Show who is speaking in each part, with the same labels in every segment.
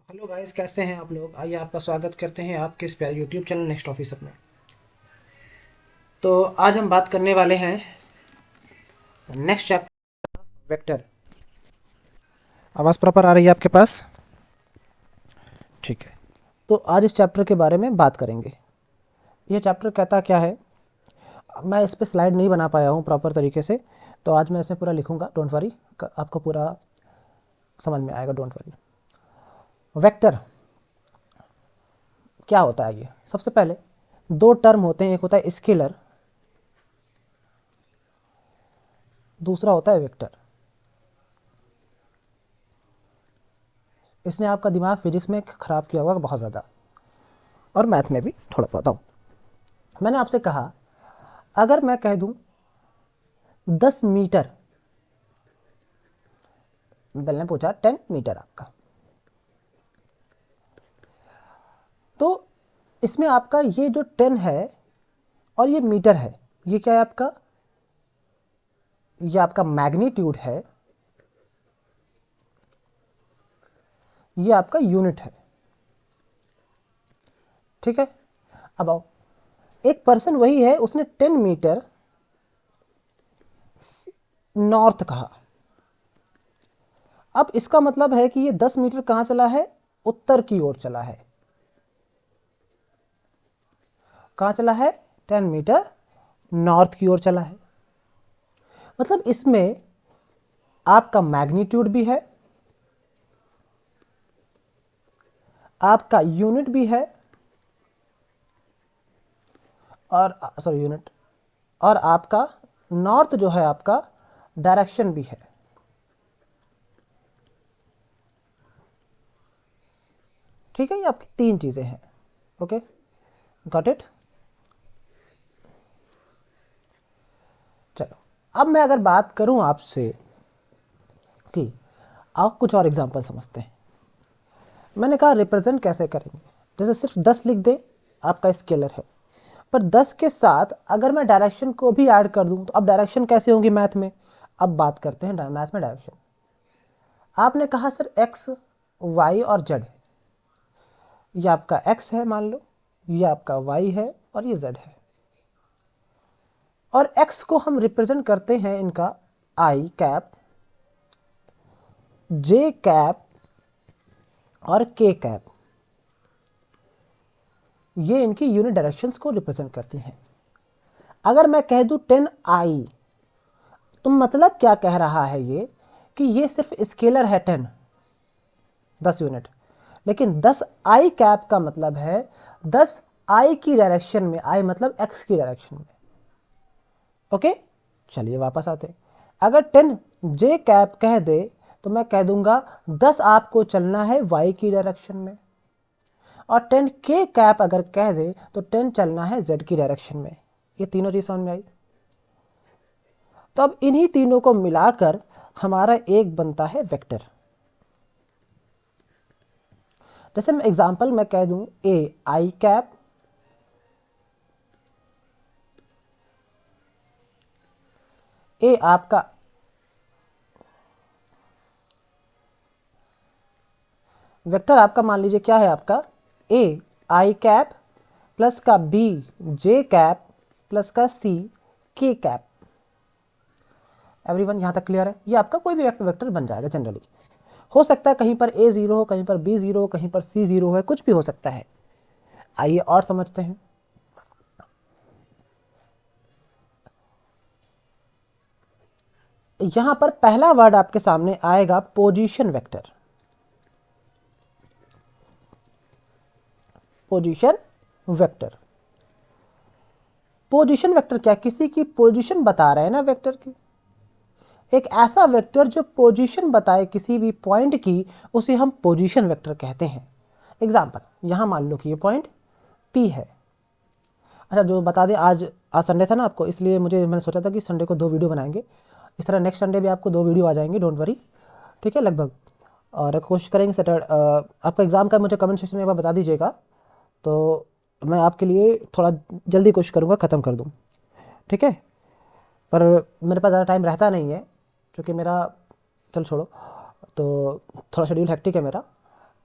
Speaker 1: Hello guys, कैसे हैं आप लोग। आइए आपका स्वागत करते हैं आपके इस प्यारे यूट्यूब चैनल नेक्स्ट ऑफिसर में। तो आज हम बात करने वाले हैं नेक्स्ट चैप्टर वेक्टर। आवाज़ प्रॉपर आ रही है आपके पास? ठीक है। तो आज इस चैप्टर के बारे में बात करेंगे। ये चैप्टर कहता क्या है, मैं इस पे स्लाइड नहीं बना पाया हूँ प्रॉपर तरीके से, तो आज मैं इसे पूरा लिखूंगा। डोंट वरी, आपको पूरा समझ में आएगा, डोंट वरी। वेक्टर क्या होता है? ये सबसे पहले दो टर्म होते हैं, एक होता है स्केलर, दूसरा होता है वेक्टर। इसने आपका दिमाग फिजिक्स में ख़राब किया होगा बहुत ज़्यादा, और मैथ में भी थोड़ा बहुत। मैंने आपसे कहा, अगर मैं कह दूं 10 मीटर, बेल ने पूछा 10 मीटर आपका, तो इसमें आपका ये जो 10 है और ये मीटर है, ये क्या है आपका? ये आपका मैग्नीट्यूड है, ये आपका यूनिट है। ठीक है। अब आओ, एक पर्सन वही है, उसने 10 मीटर नॉर्थ कहा। अब इसका मतलब है कि ये 10 मीटर कहाँ चला है? उत्तर की ओर चला है। कहाँ चला है? 10 मीटर नॉर्थ की ओर चला है। मतलब इसमें आपका मैग्नीट्यूड भी है, आपका यूनिट भी है, और सॉरी यूनिट, और आपका नॉर्थ जो है आपका डायरेक्शन भी है। ठीक है, ये आपकी तीन चीजें हैं। Okay, got it. चलो, अब मैं अगर बात करूं आपसे कि आप कुछ और एग्जांपल समझते हैं। मैंने कहा रिप्रेजेंट कैसे करेंगे, जैसे सिर्फ 10 लिख दे, आपका स्केलर है, पर 10 के साथ अगर मैं डायरेक्शन को भी ऐड कर दूं, तो अब डायरेक्शन कैसे होंगी मैथ में? अब बात करते हैं मैथ में डायरेक्शन। आपने कहा सर एक्स, वाई और जेड है। ये आपका एक्स है मान लो, ये आपका वाई है, और ये जेड है। और एक्स को हम रिप्रेजेंट करते हैं इनका आई कैप, जे कैप और के कैप। ये इनकी यूनिट डायरेक्शंस को रिप्रेजेंट करती हैं। अगर मैं कह दूं 10 आई, तो मतलब क्या कह रहा है ये, कि ये सिर्फ स्केलर है 10, 10 यूनिट। लेकिन 10 आई कैप का मतलब है 10 आई की डायरेक्शन में, आई मतलब एक्स की डायरेक्शन में। ओके, चलिए वापस आते हैं। अगर 10 जे कैप कह दे, तो मैं कह दूंगा 10 आपको चलना है वाई की डायरेक्शन में, और 10 के कैप अगर कह दे तो 10 चलना है जेड की डायरेक्शन में। ये तीनों चीज समझ में आई? तो अब इन्हीं तीनों को मिलाकर हमारा एक बनता है वेक्टर। जैसे मैं एग्जांपल में कह दूं ए आई कैप, ए आपका वेक्टर, आपका मान लीजिए क्या है आपका, ए आई कैप प्लस का बी जे कैप प्लस का सी के कैप। एवरीवन, यहां तक क्लियर है? ये आपका कोई भी वेक्टर बन जाएगा जनरली। हो सकता है कहीं पर ए जीरो हो, कहीं पर बी जीरो हो, कहीं पर सी जीरो है, कुछ भी हो सकता है। आइए और समझते हैं। यहां पर पहला वर्ड आपके सामने आएगा position vector. Position vector, position vector क्या, किसी की पोजीशन बता रहे हैं ना वेक्टर की। एक ऐसा वेक्टर जो पोजीशन बताए किसी भी पॉइंट की, उसे हम पोजीशन वेक्टर कहते हैं। एग्जांपल, यहां मान लो कि ये पॉइंट पी है। अच्छा, जो बता दें, आज आज संडे था ना आपको, इसलिए मैंने सोचा था कि संडे को 2 वीडियो बनाएंगे। इस तरह नेक्स्ट संडे भी आपको 2 वीडियो आ जाएंगे, डोंट वरी। ठीक है, लगभग। और कोशिश करेंगे सैटरडे, आपका एग्ज़ाम का मुझे कमेंट सेक्शन में एक बार बता दीजिएगा, तो मैं आपके लिए थोड़ा जल्दी कोशिश करूँगा ख़त्म कर दूँ। ठीक है, पर मेरे पास ज़्यादा टाइम रहता नहीं है, क्योंकि मेरा, चल छोड़ो, तो थोड़ा शेड्यूल हेक्टिक है मेरा।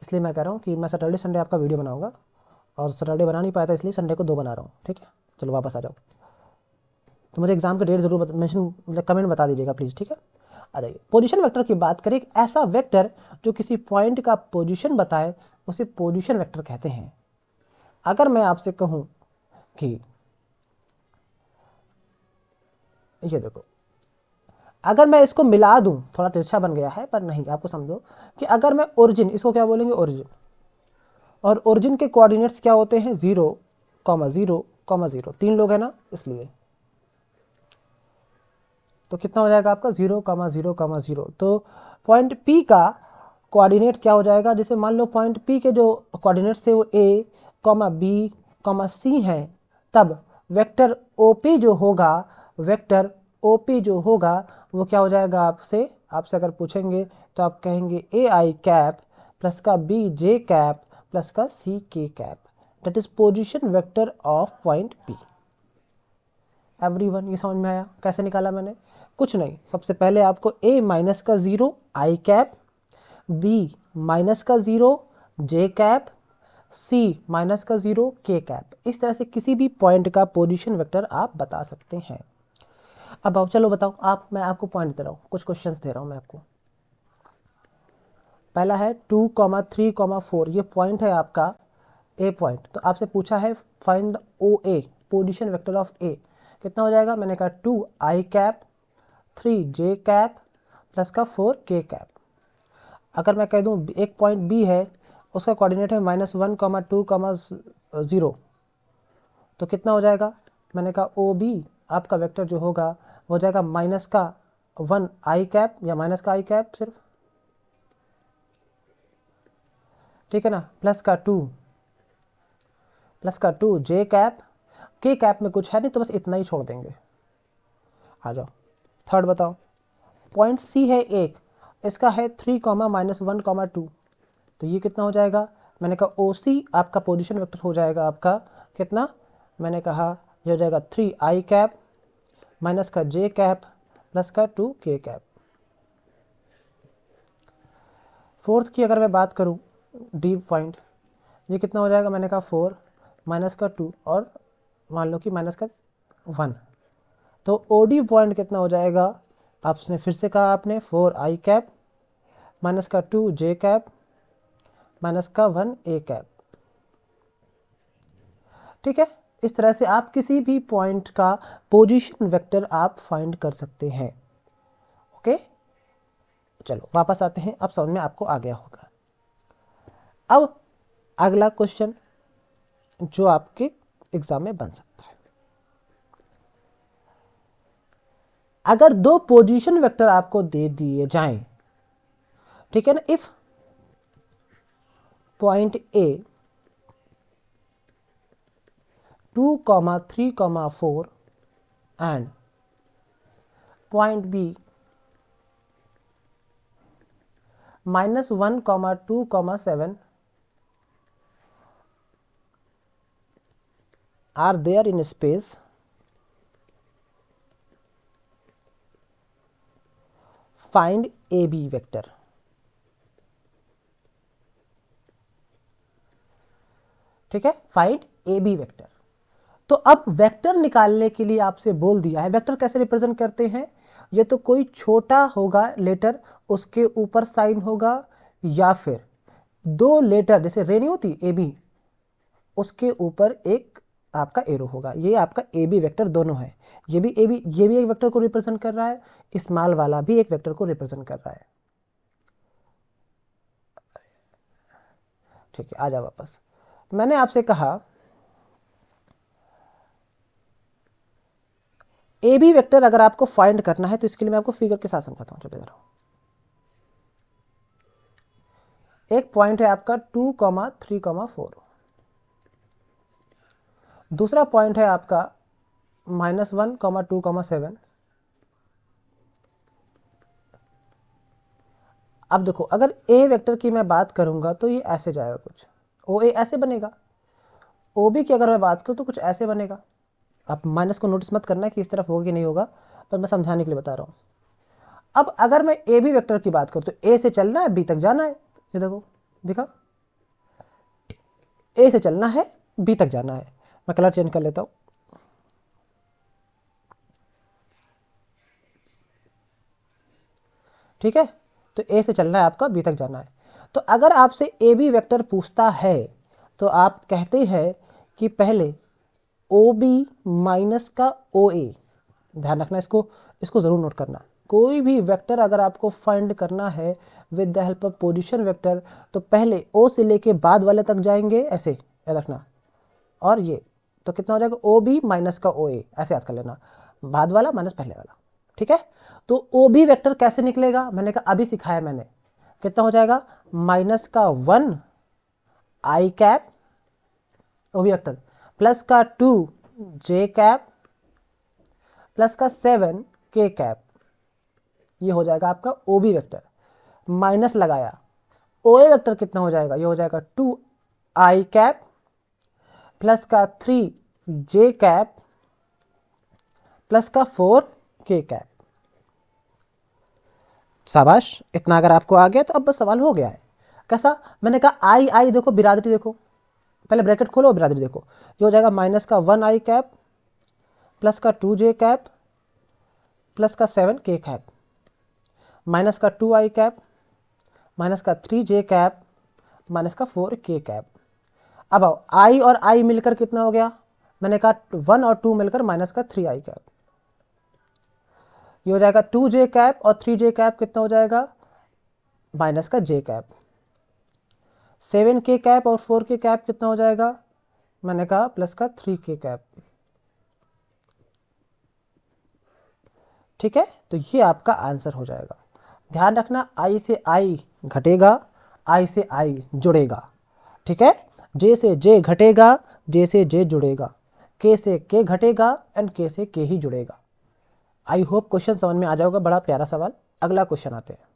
Speaker 1: इसलिए मैं कह रहा हूँ कि मैं सैटरडे संडे आपका वीडियो बनाऊंगा, और सैटरडे बना नहीं पाया था इसलिए संडे को 2 बना रहा हूँ। ठीक है, चलो वापस आ जाओ। तो मुझे एग्जाम का डेट जरूर मेंशन मतलब कमेंट बता दीजिएगा प्लीज़। ठीक है, आ जाइए। पोजीशन वेक्टर की बात करें, एक ऐसा वेक्टर जो किसी पॉइंट का पोजीशन बताए उसे पोजीशन वेक्टर कहते हैं। अगर मैं आपसे कहूं कि ये देखो, अगर मैं इसको मिला दूं, थोड़ा तिरछा बन गया है पर नहीं, आपको समझो कि अगर मैं ओरिजिन, इसको क्या बोलेंगे ओरिजिन, और ओरिजिन के कोऑर्डिनेट्स क्या होते हैं 0, 0, 0, 3 लोग हैं ना, इसलिए तो कितना हो जाएगा आपका 0, 0, 0। तो पॉइंट P का कोऑर्डिनेट क्या हो जाएगा, जैसे मान लो पॉइंट P के जो कोऑर्डिनेट्स थे वो A, B, C हैं, तब वेक्टर OP जो होगा, वेक्टर OP जो होगा वो क्या हो जाएगा, आपसे अगर पूछेंगे तो आप कहेंगे AI कैप प्लस का BJ कैप प्लस का CK cap, that is position vector of point P। Everyone, ये समझ में आया कैसे निकाला मैंने? कुछ नहीं, सबसे पहले आपको A माइनस का 0 आई कैप, B माइनस का 0 जे कैप, C माइनस का 0 के कैप। इस तरह से किसी भी पॉइंट का पोजीशन वेक्टर आप बता सकते हैं। अब आओ चलो बताओ आप, मैं आपको पॉइंट दे रहा हूँ, कुछ क्वेश्चंस दे रहा हूँ मैं आपको। पहला है 2, 3, 4, ये पॉइंट है आपका ए पॉइंट। तो आपसे पूछा है find the O A, position vector of A. कितना हो जाएगा? मैंने कहा 2 i cap, 3 j cap plus का 4 के कैप। अगर मैं कह दूं एक पॉइंट बी है, उसका कोऑर्डिनेट है -1, 2, 0, तो कितना हो जाएगा? मैंने कहा ओ बी आपका वेक्टर जो होगा वो हो जाएगा -1 आई कैप, या माइनस का आई कैप सिर्फ, ठीक है ना, प्लस का 2 जे कैप, के कैप में कुछ है नहीं तो बस इतना ही छोड़ देंगे। आ जाओ थर्ड बताओ। पॉइंट सी है एक, इसका है 3, -1, 2, तो ये कितना हो जाएगा? मैंने कहा ओ सी आपका पोजिशन वेक्टर हो जाएगा आपका कितना? मैंने कहा ये हो जाएगा 3 आई कैप माइनस का जे कैप प्लस का 2 के कैप। फोर्थ की अगर मैं बात करूं, डी पॉइंट, ये कितना हो जाएगा? मैंने कहा 4 माइनस का 2 और मान लो कि माइनस का 1, तो ओडी पॉइंट कितना हो जाएगा? आपने फिर से कहा आपने 4 आई कैप माइनस का 2 जे कैप माइनस का 1 ए कैप। ठीक है, इस तरह से आप किसी भी पॉइंट का पोजीशन वेक्टर आप फाइंड कर सकते हैं। ओके, चलो वापस आते हैं, अब समझ में आपको आ गया होगा। अब अगला क्वेश्चन जो आपके एग्जाम में बन सकता है, अगर 2 पोजीशन वेक्टर आपको दे दिए जाएं, ठीक है ना, if point A 2, 3, 4 and point B -1, 2, 7 are there in space, find AB vector। ठीक है, फाइंड AB वेक्टर। तो अब वेक्टर निकालने के लिए आपसे बोल दिया है, वेक्टर कैसे रिप्रेजेंट करते हैं? ये तो कोई छोटा होगा लेटर, उसके ऊपर साइन होगा, या फिर 2 लेटर जैसे रे नहीं होती AB, उसके ऊपर एक आपका एरो होगा। ये आपका AB वेक्टर दोनों है, ये भी एक वेक्टर को रिप्रेजेंट कर रहा है, स्मॉल वाला भी एक वेक्टर को रिप्रेजेंट कर रहा है। ठीक है, आ जाओ वापस। मैंने आपसे कहा ए बी वेक्टर अगर आपको फाइंड करना है तो इसके लिए मैं आपको फिगर के साथ समझाता हूं। चलो इधर आओ। एक पॉइंट है आपका 2, 3, 4, दूसरा पॉइंट है आपका -1, 2, 7। अब देखो, अगर ए वेक्टर की मैं बात करूंगा तो ये ऐसे जाएगा, कुछ ओ ए ऐसे बनेगा, ओ बी की अगर मैं बात करूं तो कुछ ऐसे बनेगा। आप माइनस को नोटिस मत करना कि इस तरफ होगा कि नहीं होगा, पर मैं समझाने के लिए बता रहा हूं। अब अगर मैं ए बी वेक्टर की बात करूं तो ए से चलना है बी तक जाना है, ये देखो दिखा, ए से चलना है, बी तक जाना है। मैं कलर चेंज कर लेता हूँ। ठीक है, तो ए से चलना है आपका, बी तक जाना है। तो अगर आपसे ए बी वेक्टर पूछता है तो आप कहते हैं कि पहले ओ बी माइनस का ओ ए, ध्यान रखना, इसको ज़रूर नोट करना। कोई भी वेक्टर अगर आपको फाइंड करना है with the help of position vector, तो पहले ओ से लेके बाद वाले तक जाएंगे, ऐसे याद रखना। और ये तो कितना हो जाएगा, ओ बी माइनस का ओ ए, ऐसे याद कर लेना, बाद वाला माइनस पहले वाला। ठीक है, तो ओ बी वेक्टर कैसे निकलेगा, मैंने कहा अभी सिखाया मैंने। कितना हो जाएगा, माइनस का 1 i cap O B vector, plus का 2 जे कैप, प्लस का 7 के कैप, ये हो जाएगा आपका ओ बी वेक्टर। माइनस लगाया, ओ ए वेक्टर कितना हो जाएगा, ये हो जाएगा 2 आई कैप प्लस का 3 जे कैप प्लस का 4 के कैप। शाबाश, इतना अगर आपको आ गया तो अब बस सवाल हो गया है। कैसा, मैंने कहा आई आई देखो, बिरादरी देखो, पहले ब्रैकेट खोलो, बिरादरी देखो। ये हो जाएगा माइनस का 1 आई कैप प्लस का 2 जे कैप प्लस का 7 के कैप, माइनस का 2 आई कैप माइनस का 3 जे कैप माइनस का 4 के कैप। अब आओ, आई और आई मिलकर कितना हो गया, मैंने कहा 1 और 2 मिलकर माइनस का 3 आई कैप। ये हो जाएगा 2 जे कैप और 3 जे कैप कितना हो जाएगा, माइनस का जे कैप। 7 के कैप और 4 के कैप कितना हो जाएगा, मैंने कहा प्लस का 3 के कैप। ठीक है, तो ये आपका आंसर हो जाएगा। ध्यान रखना, आई से आई घटेगा, आई से आई जुड़ेगा। ठीक है, जे से जे घटेगा, जे से जे जुड़ेगा, के से के घटेगा एंड के से के ही जुड़ेगा। आई होप क्वेश्चन समझ में आ जाएगा, बड़ा प्यारा सवाल। अगला क्वेश्चन आते हैं,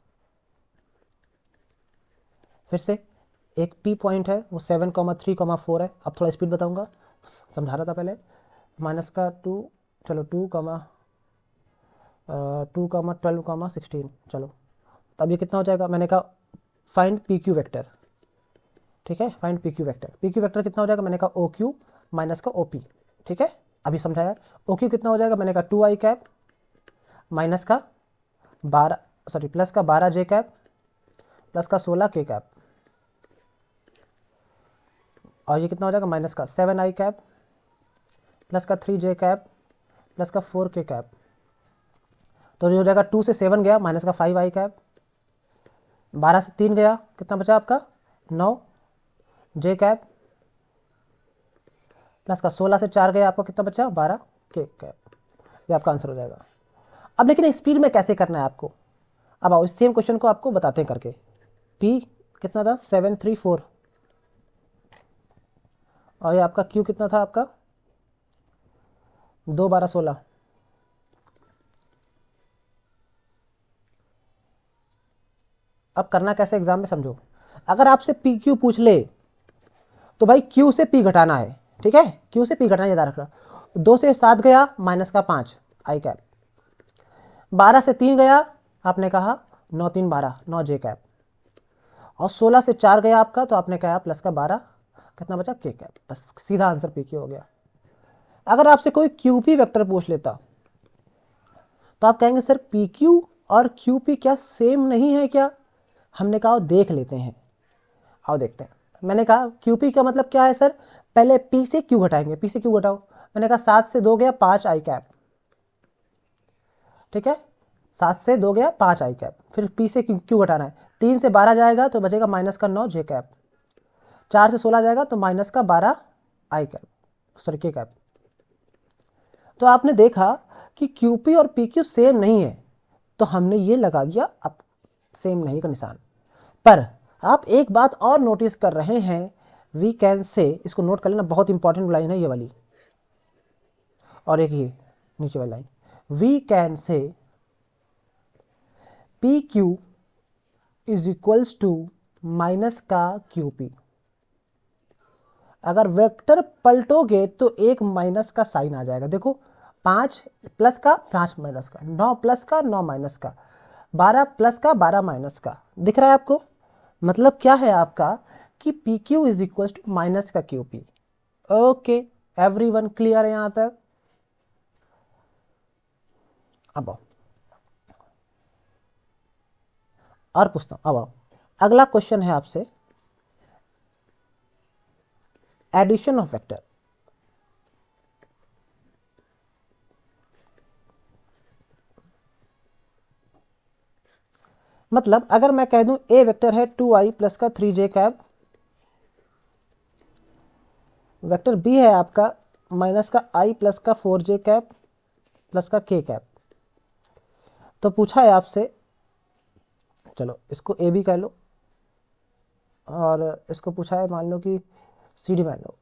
Speaker 1: फिर से एक पी पॉइंट है, वो 7,3,4 है। अब थोड़ा स्पीड बताऊंगा, समझा रहा था पहले। माइनस का 2, चलो 2,12,16, चलो तब ये कितना हो जाएगा, मैंने कहा फाइंड पी क्यू वेक्टर। ठीक है, find P Q vector. P Q vector कितना हो जाएगा, मैंने कहा ओ क्यू माइनस का ओ पी। ठीक है, अभी समझाया। ओ क्यू कितना हो जाएगा, मैंने कहा 2 आई कैप माइनस का 12, सॉरी प्लस का 12 जे कैप प्लस का 16 के कैप, और ये कितना हो जाएगा, माइनस का 7 आई कैप प्लस का 3 जे कैप प्लस का 4 के कैप। तो ये हो जाएगा 2 से 7 गया, माइनस का 5 आई कैप, 12 से 3 गया, कितना बचा आपका 9 जे कैप, प्लस का 16 से 4 गया, आपको कितना बचा 12 के कैप। ये आपका आंसर हो जाएगा। अब लेकिन स्पीड में कैसे करना है आपको, अब आओ इस सेम क्वेश्चन को आपको बताते हैं करके। पी कितना था 734, और ये आपका क्यू कितना था आपका 2 12 16। अब करना कैसे एग्जाम में समझो। अगर आपसे पी क्यू पूछ ले तो भाई क्यू से पी घटाना है। ठीक है, क्यू से पी घटाना याद रखना। 2 से 7 गया, माइनस का 5 आई कैप, 12 से 3 गया, आपने कहा 9 3 12 9 जे कैप, और 16 से 4 गया आपका, तो आपने कहा प्लस का 12, कितना बचा के कैप। बस सीधा आंसर पी क्यू हो गया। अगर आपसे कोई क्यू पी वेक्टर पूछ लेता तो आप कहेंगे सर पी क्यू और क्यू पी क्या सेम नहीं है क्या। हमने कहा देख लेते हैं, आओ देखते हैं। मैंने कहा क्यू पी का मतलब क्या है सर, पहले पी से क्यू घटाएंगे, पी से क्यू घटाओ। मैंने कहा 7 से 2 गया 5 आई कैप। ठीक है, 7 से 2 गया 5 आई कैप, फिर पी से क्यू घटाना है। 3 से 12 जाएगा तो बचेगा माइनस का 9 जे कैप, 4 से 16 जाएगा तो माइनस का 12 आई कैप, सॉरी के कैप। तो आपने देखा कि क्यू पी और पी क्यू सेम नहीं है, तो हमने ये लगा दिया अब सेम नहीं का निशान। पर आप एक बात और नोटिस कर रहे हैं, वी कैन से, इसको नोट कर लेना, बहुत इंपॉर्टेंट लाइन है ये वाली, और एक ये नीचे वाली line, we can say P Q is equals to minus का क्यू पी। अगर वेक्टर पलटोगे तो एक माइनस का साइन आ जाएगा। देखो 5 प्लस का 5 माइनस का, 9 प्लस का 9 माइनस का, 12 प्लस का 12 माइनस का, दिख रहा है आपको। मतलब क्या है आपका कि P Q is equal to minus का Q P. Okay, everyone clear है यहां तक? अब आओ और पूछता हूं, अब आओ अगला क्वेश्चन है आपसे, एडिशन ऑफ वेक्टर। मतलब अगर मैं कह दूं ए वेक्टर है 2i प्लस का 3j कैप, वेक्टर बी है आपका माइनस का i प्लस का 4j कैप प्लस का k कैप, तो पूछा है आपसे, चलो इसको ए भी कह लो और इसको पूछा है मान लो कि सी डी मान लो।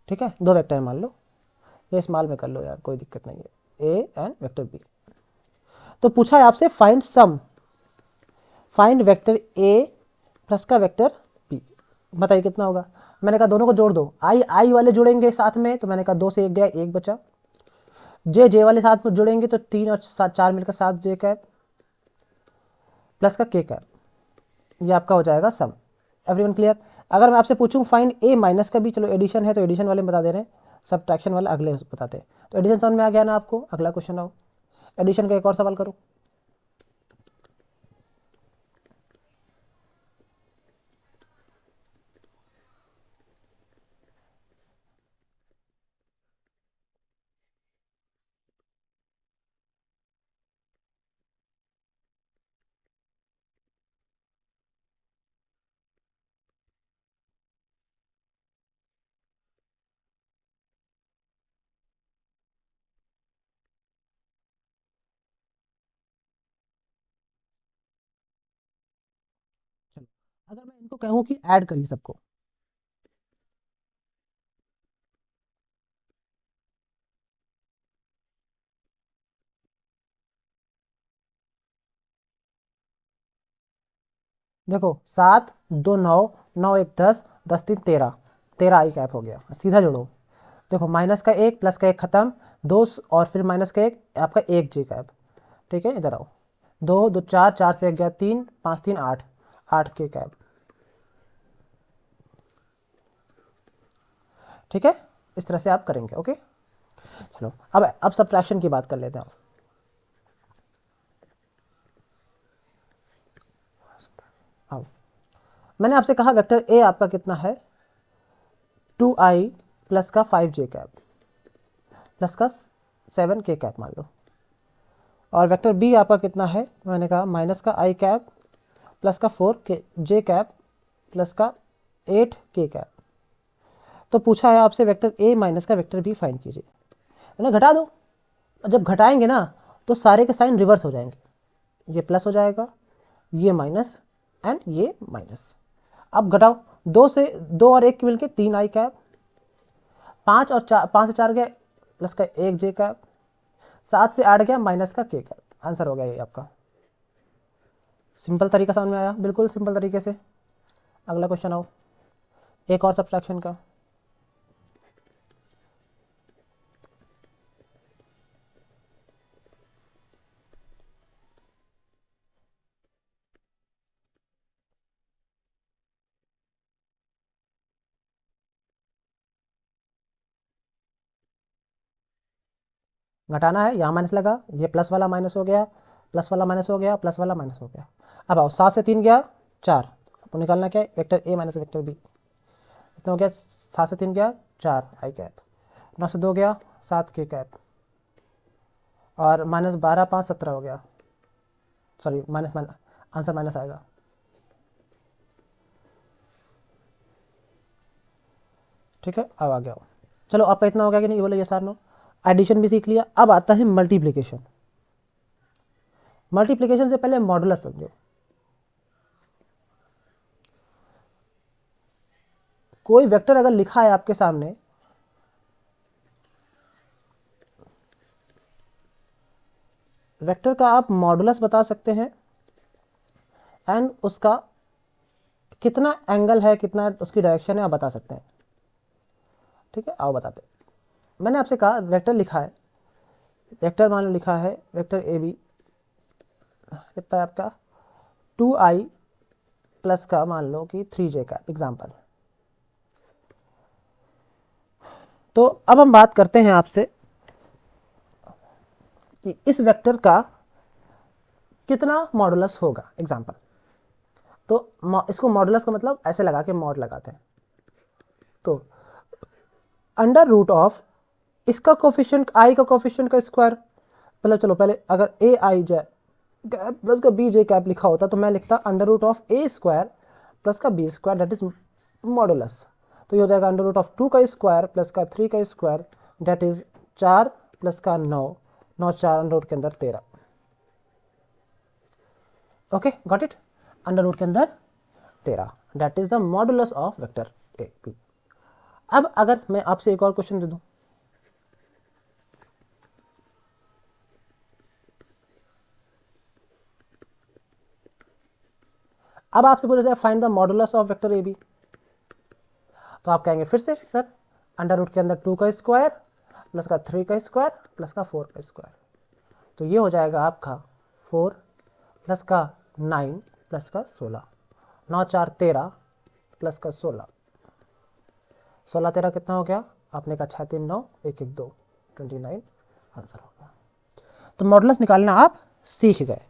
Speaker 1: ठीक है, दो वेक्टर मान लो, ये स्मॉल में कर लो यार, कोई दिक्कत नहीं है, ए एंड वेक्टर बी। तो पूछा है आपसे find sum, find vector a plus का वेक्टर बी, बताइए कितना होगा। मैंने कहा दोनों को जोड़ दो, आई आई वाले जुड़ेंगे साथ में, तो मैंने कहा 2 से 1 गया, 1 बचा। जे जे वाले साथ में जुड़ेंगे तो 3 और 4 मिलकर 7 जे कैप प्लस का के कैप, ये आपका हो जाएगा सम। Everyone clear? अगर मैं आपसे पूछूं फाइंड ए माइनस का भी, चलो एडिशन है तो एडिशन वाले बता दे रहे हैं, सब्ट्रैक्शन वाला अगले बताते हैं। तो एडिशन समझ में आ गया ना आपको? अगला क्वेश्चन आओ, एडिशन का एक और सवाल करो। चलो अगर मैं इनको कहूँ कि ऐड करिए सबको, देखो 7 2 9, 9 1 10, 10 3 13, 13 आई कैप हो गया, सीधा जोड़ो। देखो माइनस का एक प्लस का एक खत्म, दो और फिर माइनस का एक, आपका एक जे कैप। ठीक है, इधर आओ, दो दो चार, चार से एक गया 3, 5 3 8, 8 के कैप। ठीक है, इस तरह से आप करेंगे। ओके, चलो अब सब्ट्रैक्शन की बात कर लेते हैं। अब मैंने आपसे कहा वेक्टर ए आपका कितना है 2i प्लस का 5j कैप प्लस का 7k कैप मान लो, और वेक्टर बी आपका कितना है, मैंने कहा माइनस का i कैप प्लस का 4j कैप प्लस का 8k कैप। तो पूछा है आपसे वेक्टर ए माइनस का वेक्टर बी फाइंड कीजिए, मैंने घटा दो। जब घटाएंगे ना तो सारे के साइन रिवर्स हो जाएंगे, ये प्लस हो जाएगा, ये माइनस एंड ये माइनस। अब घटाओ, दो से दो और एक मिलके 3 आई कैप, 5 और 4, 5 से 4 गया प्लस का 1 जे कैप, 7 से 8 गया माइनस का के कैप। आंसर हो गया ये आपका। सिंपल तरीका समझ में आया? बिल्कुल सिंपल तरीके से। अगला क्वेश्चन आओ, एक और सब्ट्रैक्शन का। घटाना है, यहाँ माइनस लगा, ये प्लस वाला माइनस हो गया, प्लस वाला माइनस हो गया, प्लस वाला माइनस हो गया। अब आओ 7 से 3 गया 4, आपको निकालना क्या है vector a minus vector b. कितना हो गया, 7 से 3 गया 4 आई कैप, 9 से 2 गया 7 के कैप, और माइनस 12 5 17 हो गया, sorry minus minus, answer minus आएगा। ठीक है, अब आ गया। चलो आपका इतना हो गया कि नहीं, बोलो यस और नो। एडिशन भी सीख लिया, अब आता है मल्टीप्लिकेशन। मल्टीप्लिकेशन से पहले मॉडुलस समझो। कोई वेक्टर अगर लिखा है आपके सामने, वेक्टर का आप मॉडुलस बता सकते हैं एंड उसका कितना एंगल है, कितना उसकी डायरेक्शन है, आप बता सकते हैं। ठीक है, आओ बताते हैं। मैंने आपसे कहा वेक्टर लिखा है, वेक्टर मान लो लिखा है वेक्टर ए बी, कितना है आपका 2i प्लस का मान लो कि 3j कैप एग्जाम्पल। तो अब हम बात करते हैं आपसे कि इस वेक्टर का कितना मॉडुलस होगा एग्जाम्पल। तो इसको मॉडुलस का मतलब ऐसे लगा के मॉड लगाते हैं। तो अंडर रूट ऑफ इसका कोफिशिएंट आई का कोफिशिएंट का स्क्वायर, मतलब चलो पहले अगर a i j cap plus का बी जे कैप लिखा होता तो मैं लिखता under root of a square plus का b square that is modulus. तो ये हो जाएगा अंडर रूट ऑफ 2 का स्क्वायर प्लस का 3 का स्क्वायर दैट इज 4 प्लस का 9, 9 4 अंडर रूट के अंदर 13। Okay got it, under root के अंदर 13 that is the modulus of vector A b. अब अगर मैं आपसे एक और क्वेश्चन दे दूं, अब आपसे पूछा जाए find the modulus of vector A b, तो आप कहेंगे फिर से सर अंडर रूट के अंदर 2 का स्क्वायर प्लस का 3 का स्क्वायर प्लस का 4 का स्क्वायर। तो ये हो जाएगा आपका 4 प्लस का 9 प्लस का 16, 9 4 13 प्लस का 16, 16 13 कितना हो गया आपने कहा 6 3 9 1 1 2 29 आंसर हो गया। तो मॉडुलस निकालना आप सीख गए।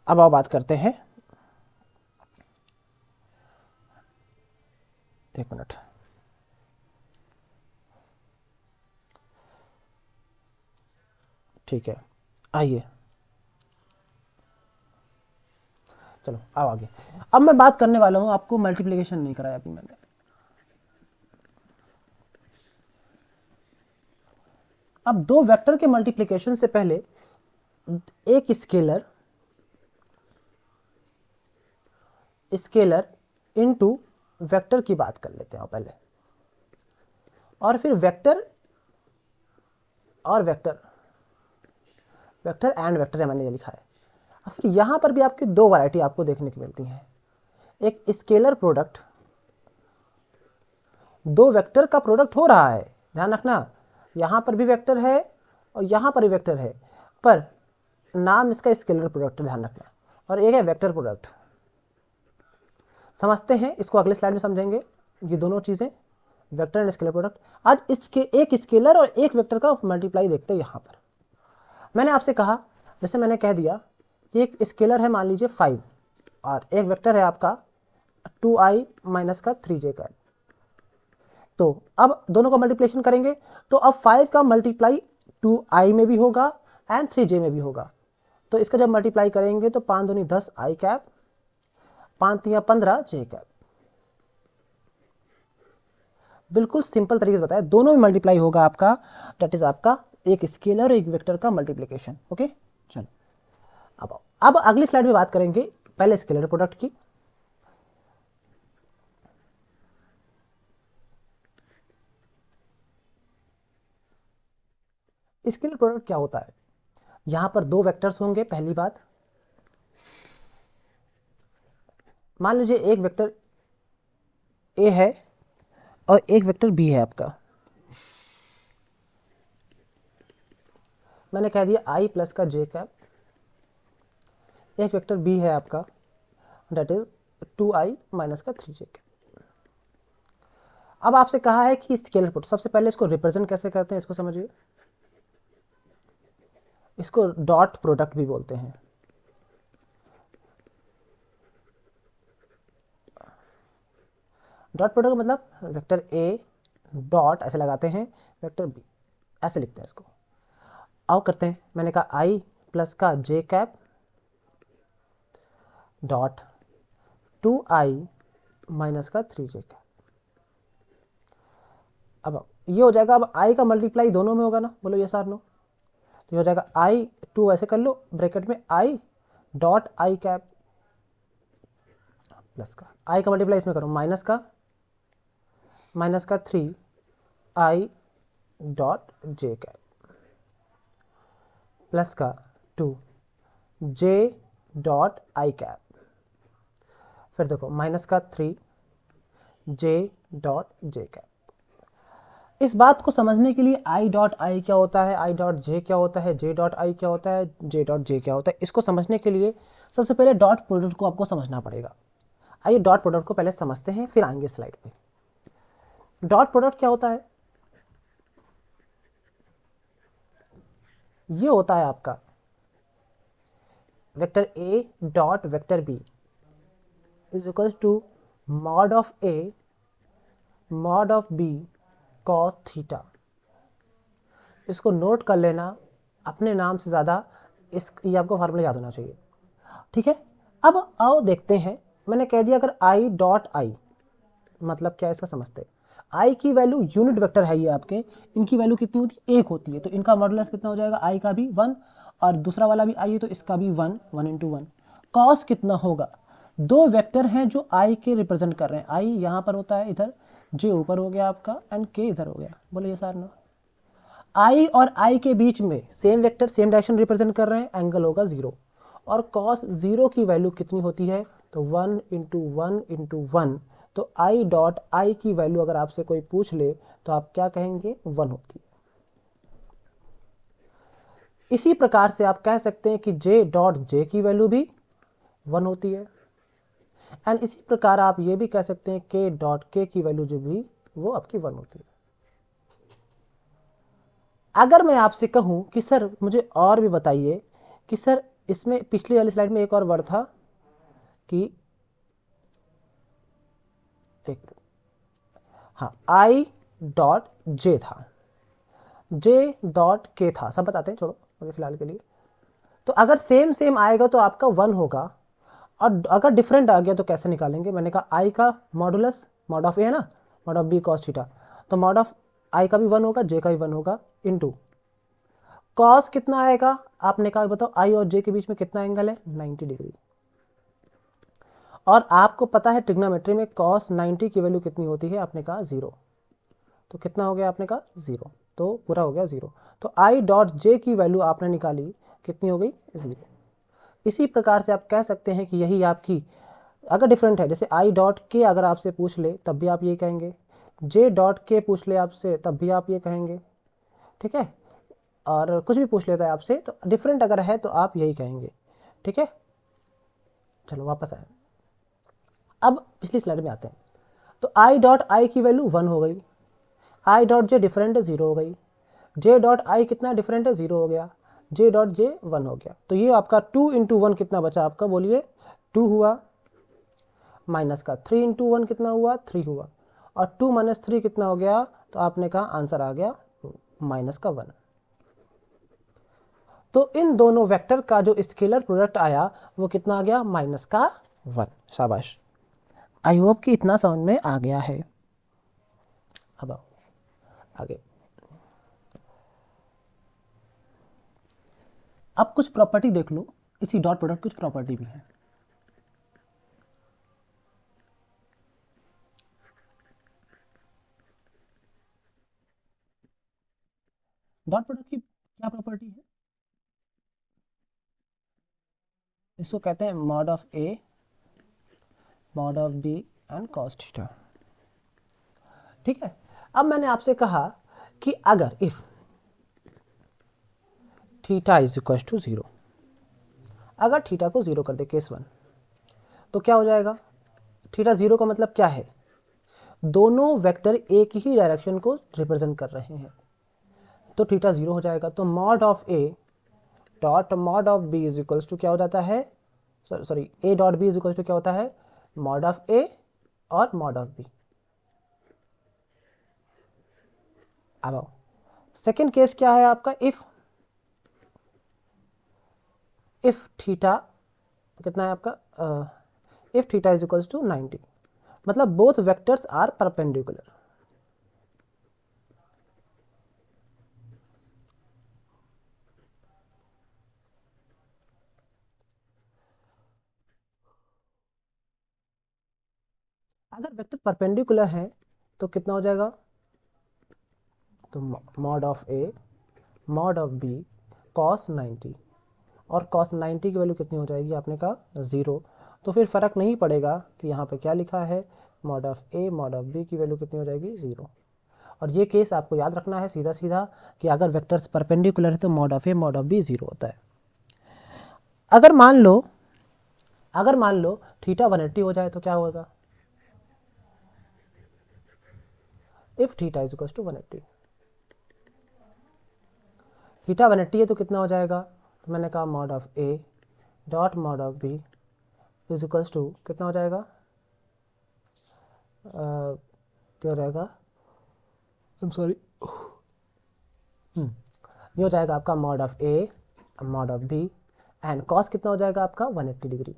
Speaker 1: अब आप बात करते हैं, एक मिनट, ठीक है आइए चलो आओ आगे। अब मैं बात करने वाला हूं, आपको मल्टीप्लिकेशन नहीं कराया अभी मैंने। अब दो वेक्टर के मल्टीप्लिकेशन से पहले एक स्केलर इनटू वेक्टर की बात कर लेते हैं पहले, और फिर वेक्टर और वेक्टर, वेक्टर एंड वेक्टर है मैंने ये लिखा है। और फिर यहां पर भी आपकी दो वैरायटी आपको देखने को मिलती हैं, एक स्केलर प्रोडक्ट, दो वेक्टर का प्रोडक्ट हो रहा है, ध्यान रखना यहां पर भी वेक्टर है और यहां पर भी वेक्टर है, पर नाम इसका स्केलर प्रोडक्ट ध्यान रखना, और एक है वेक्टर प्रोडक्ट। समझते हैं इसको, अगले स्लाइड में समझेंगे ये दोनों चीजें, वेक्टर एंड स्केलर प्रोडक्ट। आज इसके एक स्केलर और एक वेक्टर का मल्टीप्लाई देखते हैं। यहां पर मैंने आपसे कहा, जैसे मैंने कह दिया कि एक स्केलर है मान लीजिए 5 और एक वेक्टर है आपका 2i माइनस का 3j का। तो अब दोनों का मल्टीप्लिकेशन करेंगे तो अब 5 का मल्टीप्लाई 2i में भी होगा एंड 3j में भी होगा। तो इसका जब मल्टीप्लाई करेंगे तो 5 दूनी 10 i कैप, 5 3 15 j कैप। बिल्कुल सिंपल तरीके से बताया, दोनों में मल्टीप्लाई होगा आपका, दैट इज आपका एक स्केलर और एक वेक्टर का मल्टीप्लिकेशन। ओके चलो अब अगली स्लाइड में बात करेंगे पहले स्केलर प्रोडक्ट की। स्केलर प्रोडक्ट क्या होता है, यहां पर दो वेक्टर्स होंगे। पहली बात मान लीजिए एक वेक्टर ए है और एक वेक्टर बी है आपका, मैंने कह दिया आई प्लस का जे कैप, एक वेक्टर बी है आपका दैट इज 2i माइनस का 3j कैप। अब आपसे कहा है कि स्केलर प्रोडक्ट, सबसे पहले इसको रिप्रेजेंट कैसे करते हैं इसको समझिए, इसको डॉट प्रोडक्ट भी बोलते हैं। डॉट प्रोडक्ट मतलब वेक्टर ए डॉट ऐसे लगाते हैं, वेक्टर बी ऐसे लिखते हैं इसको। आओ करते हैं, मैंने कहा आई प्लस का जे कैप डॉट 2i माइनस का 3j कैप। अब ये हो जाएगा, अब आई का मल्टीप्लाई दोनों में होगा ना, बोलो ये सार नो। तो ये हो जाएगा आई 2 ऐसे कर लो ब्रैकेट में I dot I cap plus का आई का मल्टीप्लाई इसमें करो माइनस का 3i dot J cap plus का 2j डॉट आई कैप, फिर देखो माइनस का 3j डॉट जे कैप। इस बात को समझने के लिए आई डॉट आई क्या होता है, आई डॉट जे क्या होता है, जे डॉट आई क्या होता है, जे डॉट जे क्या होता है, इसको समझने के लिए सबसे पहले डॉट प्रोडक्ट को आपको समझना पड़ेगा। आइए डॉट प्रोडक्ट को पहले समझते हैं, फिर आएंगे स्लाइड पे। डॉट प्रोडक्ट क्या होता है? ये होता है आपका vector a dot vector b is equals to mod of a mod of b cos theta. इसको नोट कर लेना, अपने नाम से ज़्यादा ये आपको फार्मूला याद होना चाहिए, ठीक है। अब आओ देखते हैं, मैंने कह दिया अगर आई डॉट आई मतलब क्या है इसका समझते हैं। आई की वैल्यू यूनिट वेक्टर है ये आपके, इनकी वैल्यू कितनी होती है? 1 होती है, तो इनका मॉडुलस कितना हो जाएगा? आई का भी 1 और दूसरा वाला भी आई है तो इसका भी 1, 1 इंटू 1। कॉस कितना होगा? दो वेक्टर हैं जो आई के रिप्रेजेंट कर रहे हैं, आई यहाँ पर होता है इधर, जे ऊपर हो गया आपका एंड के इधर हो गया। बोलिए सर ना, आई और आई के बीच में same vector same direction represent कर रहे हैं, एंगल होगा 0। और कॉस 0 की वैल्यू कितनी होती है? तो 1 इंटू 1 इंटू 1। तो आई डॉट आई की वैल्यू अगर आपसे कोई पूछ ले तो आप क्या कहेंगे? 1 होती है। इसी प्रकार से आप कह सकते हैं कि जे डॉट जे की वैल्यू भी 1 होती है, एंड इसी प्रकार आप ये भी कह सकते हैं के डॉट के की वैल्यू जो भी वो आपकी 1 होती है। अगर मैं आपसे कहूं कि सर मुझे और भी बताइए कि सर इसमें पिछली वाली स्लाइड में एक और वर्ड था कि एक, हाँ आई डॉट जे था, जे डॉट के था, सब बताते हैं, छोड़ो अभी फिलहाल के लिए। तो अगर सेम सेम आएगा तो आपका 1 होगा, और अगर डिफरेंट आ गया तो कैसे निकालेंगे? मैंने कहा आई का मॉडुलस मॉड ऑफ ए है ना, mod of b cos theta, तो मॉड ऑफ आई का भी 1 होगा, जे का भी 1 होगा, इनटू कॉस कितना आएगा? आपने कहा बताओ आई और जे के बीच में कितना एंगल है? 90 डिग्री। और आपको पता है ट्रिग्नोमेट्री में कॉस 90 की वैल्यू कितनी होती है? आपने कहा 0। तो कितना हो गया? आपने कहा 0, तो पूरा हो गया 0। तो आई डॉट जे की वैल्यू आपने निकाली, कितनी हो गई? 0। इसी प्रकार से आप कह सकते हैं कि यही आपकी, अगर डिफरेंट है जैसे आई डॉट के अगर आपसे पूछ ले तब भी आप ये कहेंगे, जे डॉट के पूछ ले आपसे तब भी आप ये कहेंगे, ठीक है। और कुछ भी पूछ लेता है आपसे तो डिफरेंट अगर है तो आप यही कहेंगे, ठीक है। चलो वापस आए, अब पिछली स्लाइड में आते हैं। तो आई डॉट आई की वैल्यू 1 हो गई, आई डॉट जे डिफरेंट है 0 हो गई, जे डॉट आई कितना डिफरेंट है? 0 हो गया, जे डॉट जे 1 हो गया। तो ये आपका 2 इंटू 1 कितना बचा आपका? बोलिए 2 हुआ, माइनस का 3 इंटू 1 कितना हुआ? 3 हुआ, और 2 माइनस 3 कितना हो गया? तो आपने कहा आंसर आ गया माइनस का 1। तो इन दोनों वेक्टर का जो स्केलर प्रोडक्ट आया वो कितना आ गया? माइनस का 1। शाबाश, आई होप कि इतना समझ में आ गया है। अब आओ आगे, अब कुछ प्रॉपर्टी देख लो, इसी डॉट प्रोडक्ट कुछ प्रॉपर्टी भी है। डॉट प्रोडक्ट की क्या प्रॉपर्टी है? इसको कहते हैं mod of a mod of b and cos theta, ठीक है। अब मैंने आपसे कहा कि अगर if theta is equal to 0, अगर थीटा को 0 कर दे केस 1, तो क्या हो जाएगा? थीटा 0 का मतलब क्या है? दोनों वेक्टर एक ही डायरेक्शन को रिप्रेजेंट कर रहे हैं, तो थीटा 0 हो जाएगा। तो mod of a dot mod of b is equals to क्या हो जाता है? Sorry, a dot b is equals to क्या होता है? मॉड ऑफ ए और मॉड ऑफ बी। अब आओ सेकेंड केस क्या है आपका? इफ थीटा कितना है आपका? If theta is equals to 90, मतलब बोथ वेक्टर्स आर परपेंडिकुलर। अगर वेक्टर परपेंडिकुलर है तो कितना हो जाएगा? तो mod of a mod of b cos 90, और कॉस 90 की वैल्यू कितनी हो जाएगी? आपने कहा 0। तो फिर फर्क नहीं पड़ेगा कि यहाँ पे क्या लिखा है, mod of a mod of b की वैल्यू कितनी हो जाएगी? 0। और ये केस आपको याद रखना है सीधा सीधा कि अगर वेक्टर्स परपेंडिकुलर है तो mod of a mod of b 0 होता है। अगर मान लो थीटा 180 हो जाए तो क्या होगा? If theta is equal to 180, theta 180 है तो कितना हो जाएगा? तो मैंने कहा mod of a dot mod of b is equals to कितना हो जाएगा? क्या हो जाएगा? सॉरी, ये हो जाएगा आपका mod of a mod of b and cos कितना हो जाएगा आपका? 180 डिग्री।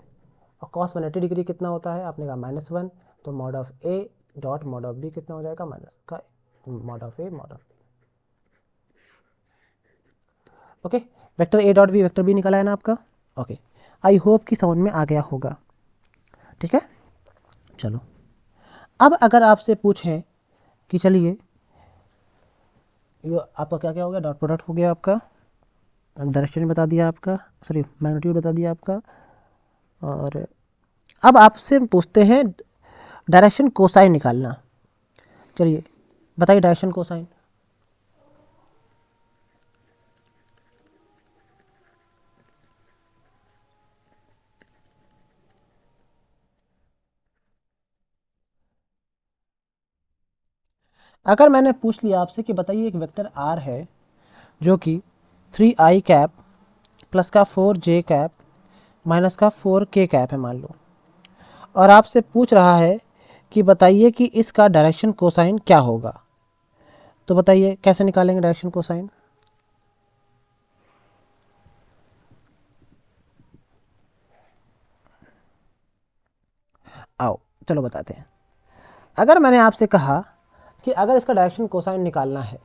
Speaker 1: और कॉस 180 डिग्री कितना होता है? आपने कहा -1, तो mod of a dot mod of b कितना हो जाएगा? माइनस का mod of a mod of b. Okay, vector a dot b vector b निकला है ना आपका? ओके, आई होप कि समझ में आ गया होगा। ठीक है, चलो अब अगर आपसे पूछें कि चलिए ये आपका क्या क्या हो गया? डॉट प्रोडक्ट हो गया आपका, डायरेक्शन बता दिया आपका, सॉरी मैग्नीट्यूड बता दिया आपका, और अब आपसे पूछते हैं डायरेक्शन कोसाइन निकालना। चलिए बताइए डायरेक्शन कोसाइन। अगर मैंने पूछ लिया आपसे कि बताइए एक वेक्टर आर है जो कि 3i कैप प्लस का 4j कैप माइनस का 4k कैप है मान लो, और आपसे पूछ रहा है कि बताइए कि इसका डायरेक्शन कोसाइन क्या होगा, तो बताइए कैसे निकालेंगे डायरेक्शन कोसाइन? आओ चलो बताते हैं। अगर मैंने आपसे कहा कि अगर इसका डायरेक्शन कोसाइन निकालना है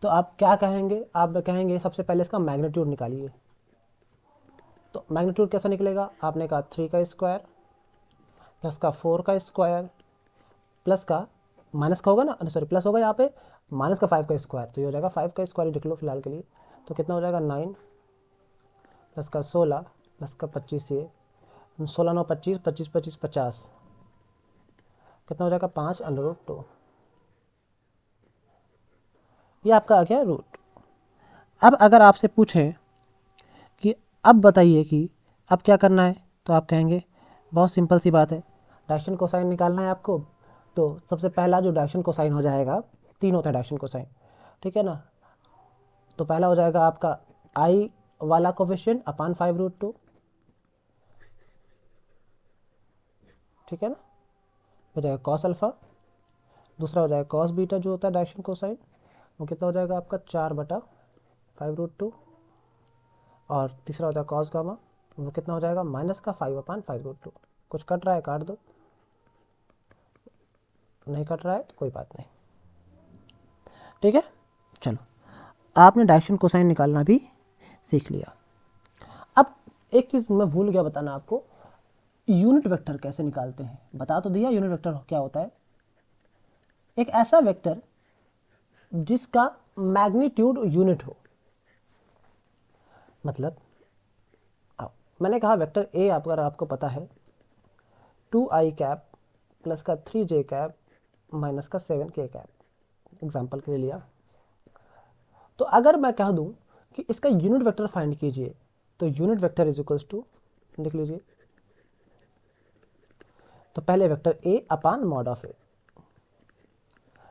Speaker 1: तो आप क्या कहेंगे? आप कहेंगे सबसे पहले इसका मैग्नीट्यूड निकालिए। तो मैग्नीट्यूड कैसा निकलेगा? आपने कहा 3 का स्क्वायर प्लस का 4 का स्क्वायर प्लस का माइनस का होगा ना, सॉरी प्लस होगा यहाँ पे, माइनस का 5 का स्क्वायर, तो ये हो जाएगा 5 का स्क्वायर लिख लो फिलहाल के लिए। तो कितना हो जाएगा? 9 प्लस का 16 प्लस का 25, ये 16 9 25, 25 25 50, कितना हो जाएगा? 5√2। ये आपका आ गया रूट। अब अगर आपसे पूछें कि अब बताइए कि अब क्या करना है, तो आप कहेंगे बहुत सिंपल सी बात है, डायरेक्शन कोसाइन निकालना है आपको। तो सबसे पहला जो डायरेक्शन कोसाइन हो जाएगा, 3 होता है डायरेक्शन कोसाइन, ठीक है ना? तो पहला हो जाएगा आपका आई वाला कोफिशिएंट अपान 5√2, ठीक है ना? हो जाएगा कॉस अल्फा। दूसरा हो जाएगा कॉस बीटा जो होता है डायरेक्शन कोसाइन, वो कितना हो जाएगा आपका? 4/5√2। और तीसरा होता है कॉस गामा, वो कितना हो जाएगा? माइनस का 5/5√2। कुछ कट रहा है काट दो, नहीं कट रहा है तो कोई बात नहीं, ठीक है। चलो आपने डायरेक्शन कोसाइन निकालना भी सीख लिया। अब एक चीज़ मैं भूल गया बताना आपको, यूनिट वेक्टर कैसे निकालते हैं। बता तो दिया यूनिट वेक्टर क्या होता है। एक ऐसा वेक्टर जिसका मैग्नीट्यूड यूनिट हो, मतलब मैंने कहा वेक्टर ए अगर आपको पता है 2i कैप प्लस का 3j कैप माइनस का 7k कैप, एग्जाम्पल के लिए लिया। तो अगर मैं कह दूं कि इसका यूनिट वेक्टर फाइंड कीजिए, तो unit vector is equals to, लिख लीजिए, तो पहले vector a upon mod of a.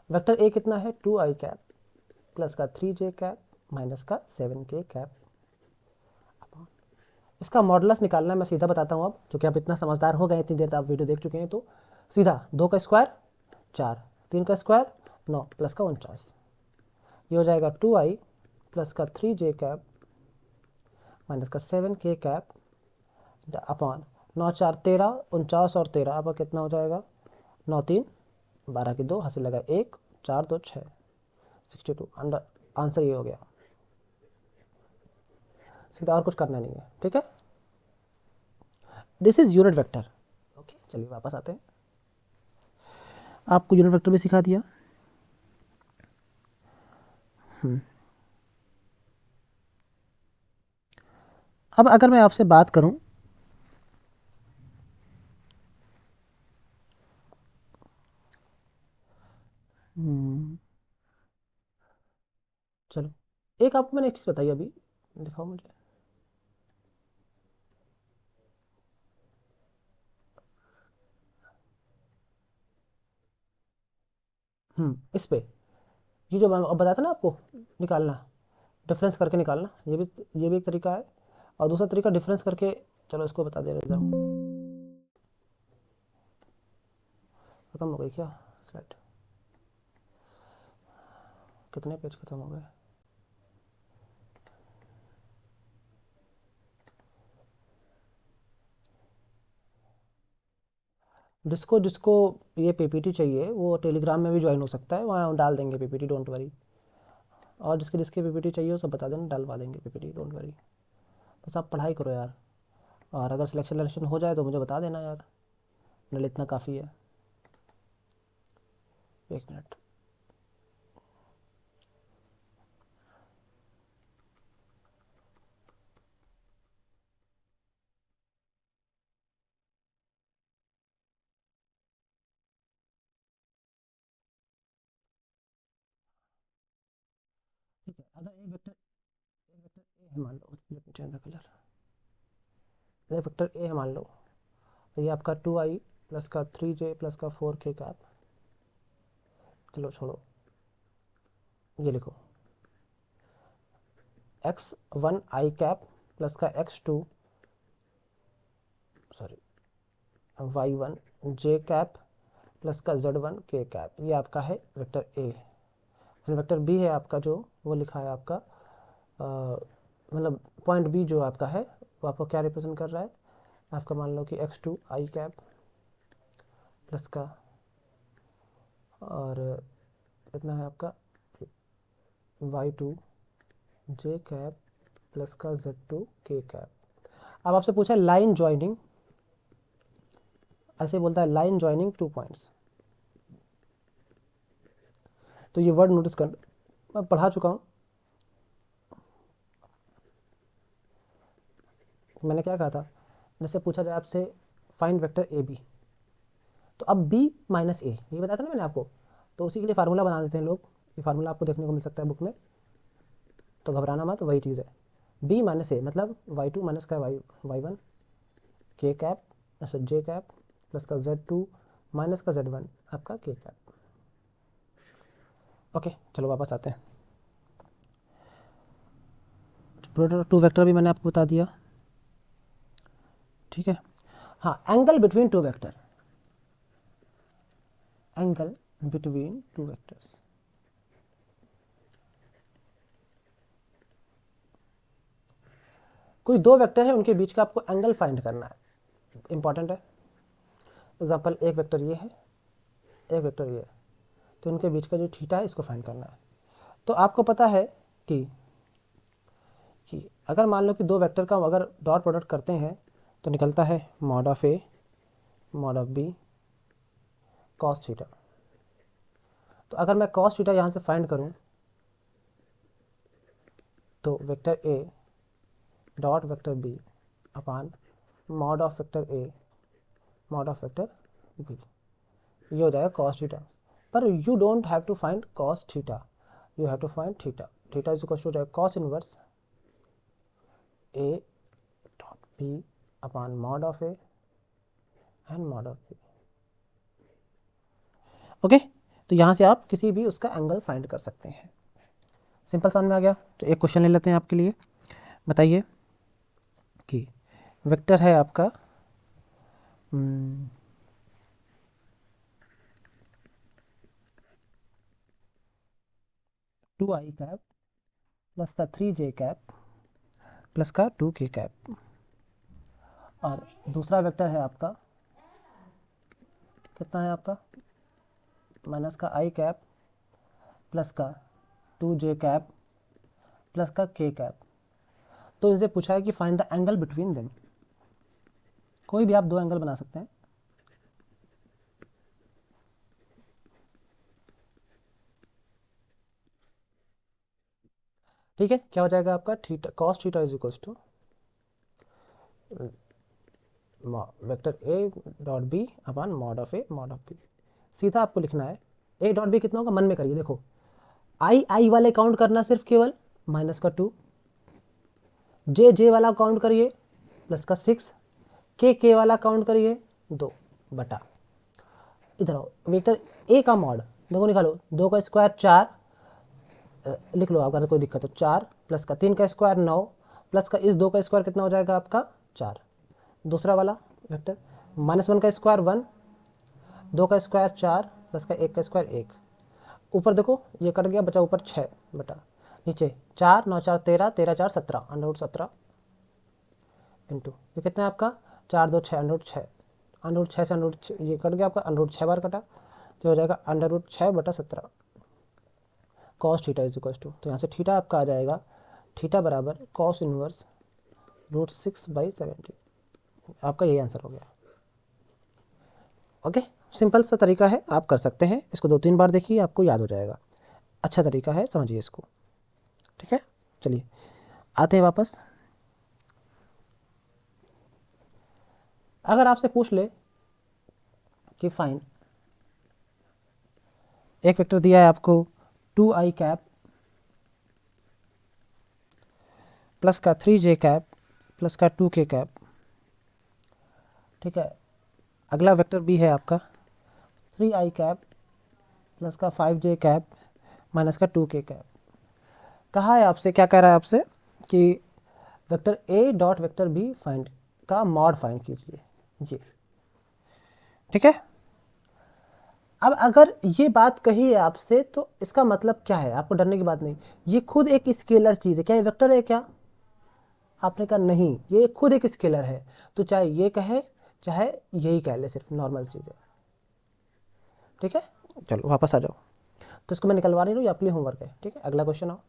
Speaker 1: Vector a कितना है? 2i कैप प्लस का 3j कैप माइनस का 7k कैप। इसका मॉडुलस निकालना है, मैं सीधा बताता हूँ अब, क्योंकि आप इतना समझदार हो गए, इतनी देर तक आप वीडियो देख चुके हैं। तो सीधा 2 का स्क्वायर 4, 3 का स्क्वायर 9 प्लस का 49, ये हो जाएगा 2i प्लस का 3j कैप माइनस का 7k कैप अपॉन 9 4 13, 49 और 13 अब कितना हो जाएगा? 9 3 12 की 2 हासिल लगा 1 4 2 6 62। अंडर आंसर ये हो गया, सीधा और कुछ करना नहीं है, ठीक है। This is unit vector. Okay चलिए वापस आते हैं, आपको यूनिट वेक्टर भी सिखा दिया। अब अगर मैं आपसे बात करूं चलो, एक आपको मैंने एक चीज़ बताई अभी, दिखाओ मुझे। इस पे ये जो मैं अब बताया था ना आपको, निकालना, डिफरेंस करके निकालना, ये भी एक तरीका है। और दूसरा तरीका डिफरेंस करके, चलो इसको बता दे रहे इधर। खत्म हो गई क्या स्लाइड? कितने पेज खत्म हो गए? जिसको जिसको ये पीपीटी चाहिए वो टेलीग्राम में भी ज्वाइन हो सकता है, वहाँ डाल देंगे पीपीटी, डोंट वरी। और जिसके जिसके पीपीटी चाहिए वो सब बता देना, डलवा देंगे पीपीटी, डोंट वरी। बस आप पढ़ाई करो यार, और अगर सिलेक्शन हो जाए तो मुझे बता देना यार, मेरे लिए इतना काफ़ी है। एक मिनट। ठीक है, अगर एक वेक्टर ए है मान लो, चेंज द कलर, एक वेक्टर ए है मान लो, तो ये आपका 2i प्लस का 3j प्लस का 4k कैप, चलो छोड़ो, ये लिखो x1 i कैप प्लस का x2, sorry, y1 j cap plus का z1 k कैप, ये आपका है वेक्टर ए। फिर वेक्टर बी है आपका, जो वो लिखा है आपका, मतलब पॉइंट बी जो आपका है वो आपको क्या रिप्रेजेंट कर रहा है, आपका मान लो कि x2 i कैप प्लस का, और इतना है आपका y2 j कैप प्लस का z2 k कैप। अब आपसे पूछा है लाइन ज्वाइनिंग, ऐसे बोलता है लाइन ज्वाइनिंग 2 पॉइंट्स। तो ये वर्ड नोटिस कर, मैं पढ़ा चुका हूँ। मैंने क्या कहा था, जैसे पूछा जाए आपसे फाइंड वेक्टर ए बी, तो अब बी माइनस ए, ये बताया था ना मैंने आपको, तो उसी के लिए फार्मूला बना देते हैं लोग। ये फार्मूला आपको देखने को मिल सकता है बुक में, तो घबराना मत, वही चीज़ है। बी माइनस ए मतलब y2 माइनस का y1 के कैप अच्छा जे कैप प्लस का z2 माइनस का z1 आपका के कैप। ओके, चलो वापस आते हैं। प्रोडक्ट टू वेक्टर भी मैंने आपको बता दिया, ठीक है। हाँ, angle between two vector, angle between two vectors, कोई दो वेक्टर है उनके बीच का आपको एंगल फाइंड करना है, इंपॉर्टेंट है। एग्जांपल, एक वेक्टर ये है, एक वेक्टर ये है, तो इनके बीच का जो थीटा है इसको फाइंड करना है। तो आपको पता है कि अगर मान लो कि दो वेक्टर का अगर डॉट प्रोडक्ट करते हैं तो निकलता है mod of a mod of b cos theta. तो अगर मैं कॉस थीटा यहाँ से फाइंड करूँ तो vector a dot vector b upon mod of vector a mod of vector b, ये हो जाएगा कॉस थीटा। पर you don't have to find cos theta, you have to find theta. Theta is equal to हो जाएगा cos inverse a dot b upon mod of a and mod of b. Okay, तो यहाँ से आप किसी भी उसका एंगल फाइंड कर सकते हैं। सिंपल समझ में आ गया? तो एक क्वेश्चन ले लेते हैं आपके लिए। बताइए कि वेक्टर है आपका 2i कैप प्लस का 3j कैप प्लस का 2k कैप, और दूसरा वेक्टर है आपका, कितना है आपका, माइनस का i कैप प्लस का 2j कैप प्लस का k कैप। तो इनसे पूछा है कि find the angle between them. कोई भी आप दो एंगल बना सकते हैं। ठीक है, क्या हो जाएगा आपका, theta cos theta is equals to vector a dot b upon mod of a mod of b. सीधा आपको लिखना है, ए डॉट बी कितना होगा, मन में करिए, देखो आई वाले काउंट करना सिर्फ केवल माइनस का 2, जे वाला काउंट करिए प्लस का 6, के वाला काउंट करिए 2 बटा, इधर आओ, वेक्टर ए का मॉड देखो निकालो, 2 का स्क्वायर 4, लिख लो अगर कोई दिक्कत हो, 4 प्लस का 3 का स्क्वायर 9, प्लस का इस 2 का स्क्वायर कितना हो जाएगा आपका 4। दूसरा वाला वेक्टर -1 का स्क्वायर 1, 2 का स्क्वायर 4 प्लस का 1 का स्क्वायर 1, ऊपर देखो ये कट गया, बचा ऊपर 6 बटा, नीचे 4 9 4 13, 13 4 17, अंडर 17 इंटू ये कितना है आपका 4 2 6, अंडर 6, अंडर 6 से अंडर ये कट गया आपका, अंडर 6 बार कटा तो हो जाएगा अंडर 6 बटा 17 cos theta is equal to, तो यहाँ से थीटा आपका आ जाएगा, थीटा बराबर कॉस इनवर्स √6/70, आपका यही आंसर हो गया। ओके, सिंपल सा तरीका है, आप कर सकते हैं इसको, 2-3 बार देखिए आपको याद हो जाएगा, अच्छा तरीका है, समझिए इसको। ठीक है, चलिए आते हैं वापस। अगर आपसे पूछ ले कि फाइन, एक वेक्टर दिया है आपको 2i कैप प्लस का 3j कैप प्लस का 2k कैप, ठीक है, अगला वेक्टर भी है आपका 3i कैप प्लस का 5j कैप माइनस का 2k कैप। कहा है आपसे, क्या कह रहा है आपसे कि vector a dot vector b find का मॉड फाइंड कीजिए जी, ठीक है। अब अगर ये बात कही है आपसे तो इसका मतलब क्या है, आपको डरने की बात नहीं, ये खुद एक स्केलर चीज़ है। क्या ये वेक्टर है क्या? आपने कहा नहीं, ये खुद एक स्केलर है, तो चाहे ये कहे चाहे यही कह ले, सिर्फ नॉर्मल चीज़ है। ठीक है, चलो वापस आ जाओ, तो इसको मैं निकलवा नहीं हूँ, ये अपनी होमवर्क है। ठीक है, अगला क्वेश्चन आओ।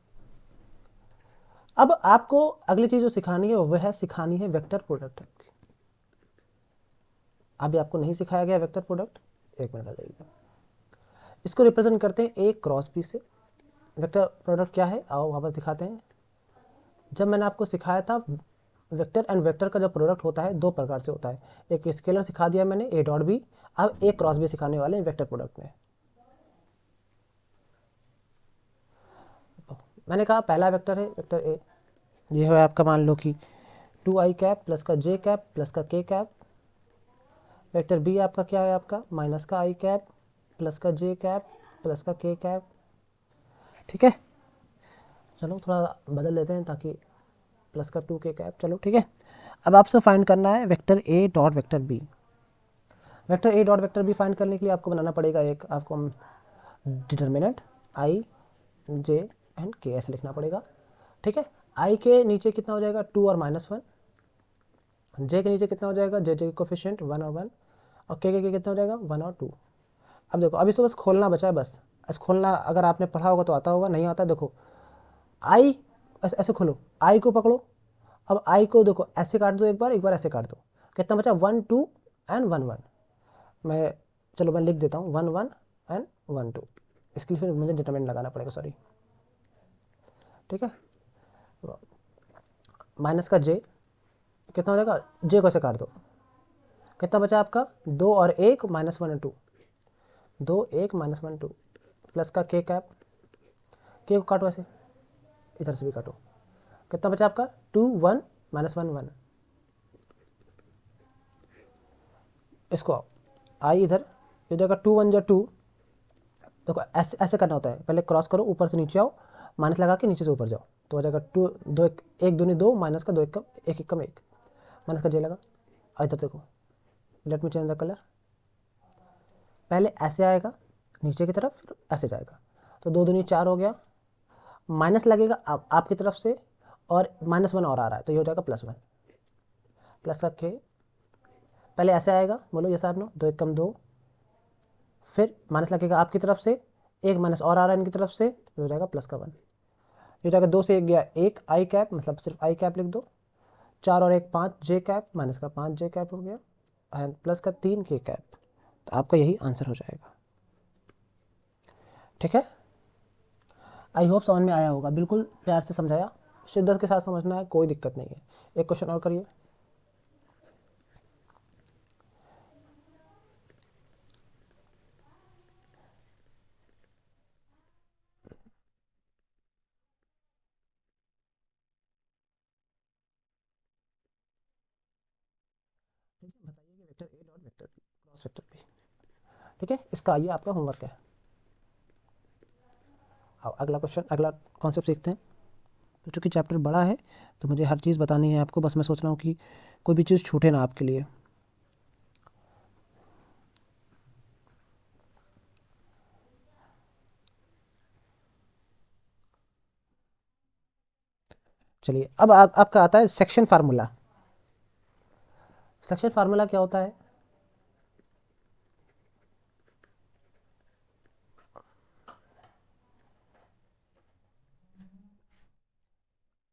Speaker 1: अब आपको अगली चीज़ जो सिखानी है वह है सिखानी है वेक्टर प्रोडक्ट। अभी आपको नहीं सिखाया गया वेक्टर प्रोडक्ट, एक मिनट आ जाइएगा। इसको रिप्रेजेंट करते हैं ए क्रॉस बी से। वेक्टर प्रोडक्ट क्या है, आओ वापस दिखाते हैं। जब मैंने आपको सिखाया था वेक्टर एंड वेक्टर का जो प्रोडक्ट होता है दो प्रकार से होता है, एक स्केलर सिखा दिया मैंने ए डॉट बी, अब ए क्रॉस बी सिखाने वाले हैं वेक्टर प्रोडक्ट में। मैंने कहा पहला वेक्टर है वेक्टर ए, ये है आपका, मान लो कि 2i कैप प्लस का j कैप प्लस का k कैप। वेक्टर बी आपका क्या है, आपका माइनस का i कैप प्लस का j कैप प्लस का k कैप। ठीक है, चलो थोड़ा बदल देते हैं ताकि प्लस का 2k कैप, चलो ठीक है। अब आपसे फाइंड करना है vector a dot vector b. Vector a dot vector b find करने के लिए आपको बनाना पड़ेगा एक आपको डिटर्मिनेंट आई जे एंड के ऐसे लिखना पड़ेगा। ठीक है, आई के नीचे कितना हो जाएगा 2 और -1, जे के नीचे कितना हो जाएगा जे के कोफिशिएंट 1 और 1, और के कितना हो जाएगा 1 और 2। अब देखो अभी इसको बस खोलना बचा है, बस ऐसे खोलना, अगर आपने पढ़ा होगा तो आता होगा, नहीं आता देखो आई ऐसे ऐसे खोलो, आई को पकड़ो, अब आई को देखो ऐसे काट दो, एक बार ऐसे काट दो, कितना बचा 1 2 एंड 1 1। मैं चलो मैं लिख देता हूँ 1 1 एंड 1 2, इसके लिए फिर मुझे डिटरमिनेंट लगाना पड़ेगा, सॉरी। ठीक है, माइनस का जे कितना हो जाएगा, जे को ऐसे काट दो, कितना बचा आपका 2 और 1 -1 और 2, 2 1 -1 2 प्लस का के कैप, के को काटो ऐसे, इधर से भी काटो, कितना बचा आपका 2 1 -1 1। इसको आई इधर, ये जाएगा 2 1 जो 2, देखो ऐसे ऐसे करना होता है, पहले क्रॉस करो, ऊपर से नीचे आओ, माइनस लगा के नीचे से ऊपर जाओ, तो हो जाएगा 2 2 1 दूनी 2 माइनस का 2 1 कम 1 1 कम 1, माइनस का जे लगा। और इधर देखो, let me change the colour, पहले ऐसे आएगा नीचे की तरफ, फिर ऐसे जाएगा, तो 2 दूनी 4 हो गया, माइनस लगेगा आपकी तरफ से, और -1 और आ रहा है, तो ये हो जाएगा +1, प्लस का के, पहले ऐसे आएगा, बोलो ये साहब नो, 2 1 कम 2, फिर माइनस लगेगा आपकी तरफ से, एक माइनस और आ रहा है इनकी तरफ से, तो हो जाएगा प्लस का 1, ये हो जाएगा 2 से 1 गया 1 आई कैप, मतलब सिर्फ आई कैप लिख दो, 4 और 1 5 जे कैप, माइनस का 5 जे कैप हो गया, एंड प्लस का 3 के कैप, तो आपका यही आंसर हो जाएगा। ठीक है, आई होप समझ में आया होगा, बिल्कुल प्यार से समझाया, शिद्दत के साथ समझना है, कोई दिक्कत नहीं है। एक क्वेश्चन और करिए। ठीक है, बताइए कि vector a dot vector b cross vector b. ठीक है, इसका आइए आपका होमवर्क है। अब अगला क्वेश्चन, अगला कॉन्सेप्ट सीखते हैं। तो चूँकि चैप्टर बड़ा है तो मुझे हर चीज़ बतानी है आपको, बस मैं सोच रहा हूँ कि कोई भी चीज़ छूटे ना आपके लिए। चलिए, अब आपका आता है सेक्शन फार्मूला। सेक्शन फार्मूला क्या होता है?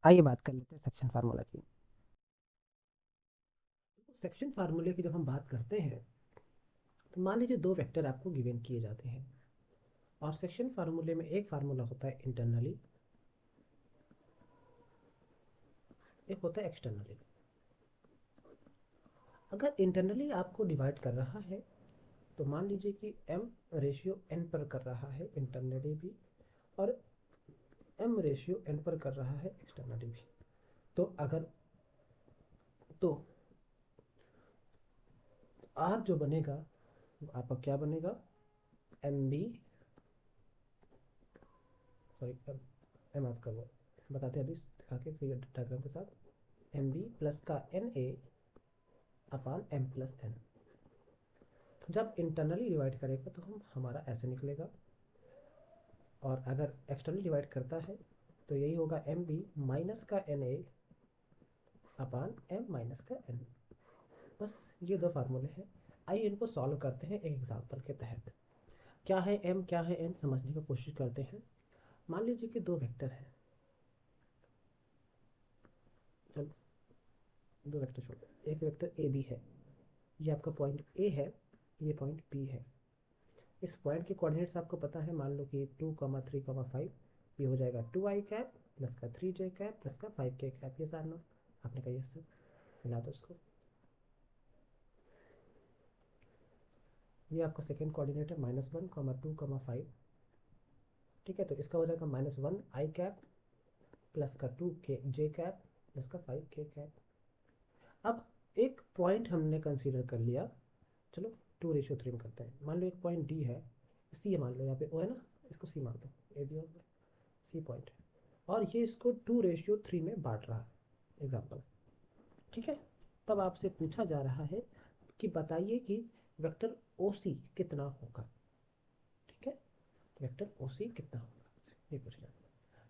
Speaker 1: आइए बात कर लेते हैं सेक्शन फार्मूला की। सेक्शन फार्मूले की जब हम बात करते हैं तो मान लीजिए दो वेक्टर आपको गिवन किए जाते हैं और सेक्शन फार्मूले में एक फार्मूला होता है इंटरनली, एक होता है एक्सटर्नली। अगर इंटरनली आपको डिवाइड कर रहा है तो मान लीजिए कि m रेशियो n पर कर रहा है इंटरनली भी, और m रेशियो n पर कर रहा है एक्सटर्नली भी। तो अगर तो r जो बनेगा आपका क्या बनेगा? एम बी, सॉरी एम आपका वो बताते हैं अभी दिखा के फिगर डायग्राम के साथ, एम बी प्लस का n a upon m plus n. जब इंटरनली डिवाइड करेगा तो हमारा ऐसे निकलेगा, और अगर एक्सटर्नली डिवाइड करता है तो यही होगा एम बी माइनस का n a upon m minus का एन। बस ये दो फार्मूले हैं। आइए इनको सॉल्व करते हैं एक एग्जांपल के तहत। क्या है एम, क्या है एन, समझने की कोशिश करते हैं। मान लीजिए कि दो वेक्टर हैं, चलो दो वेक्टर छोड़ो, एक वेक्टर ए बी है, ये आपका पॉइंट ए है, ये पॉइंट बी है। इस पॉइंट के कोऑर्डिनेट्स आपको पता है, मान लो कि 2,3,5, ये हो जाएगा 2i कैप प्लस का 3j कैप प्लस का 5k कैप। ये सारा आपने कहा, ये सर मिला दो इसको। ये आपका सेकेंड कोऑर्डिनेट है -1,2,5। ठीक है, तो इसका हो जाएगा -1 i कैप प्लस का 2k j कैप प्लस का 5k कैप। अब एक पॉइंट हमने कंसीडर कर लिया, चलो 2:3 में करते हैं। मान लो एक पॉइंट डी है, सी है, मान लो यहाँ पे ओ है ना, इसको सी मान लो, ए बी और सी पॉइंट है, और ये इसको 2:3 में बांट रहा है, एग्जाम्पल। ठीक है, तब आपसे पूछा जा रहा है कि बताइए कि वेक्टर ओ सी कितना होगा। ठीक है, वेक्टर ओ सी कितना होगा, ये पूछ रहा है।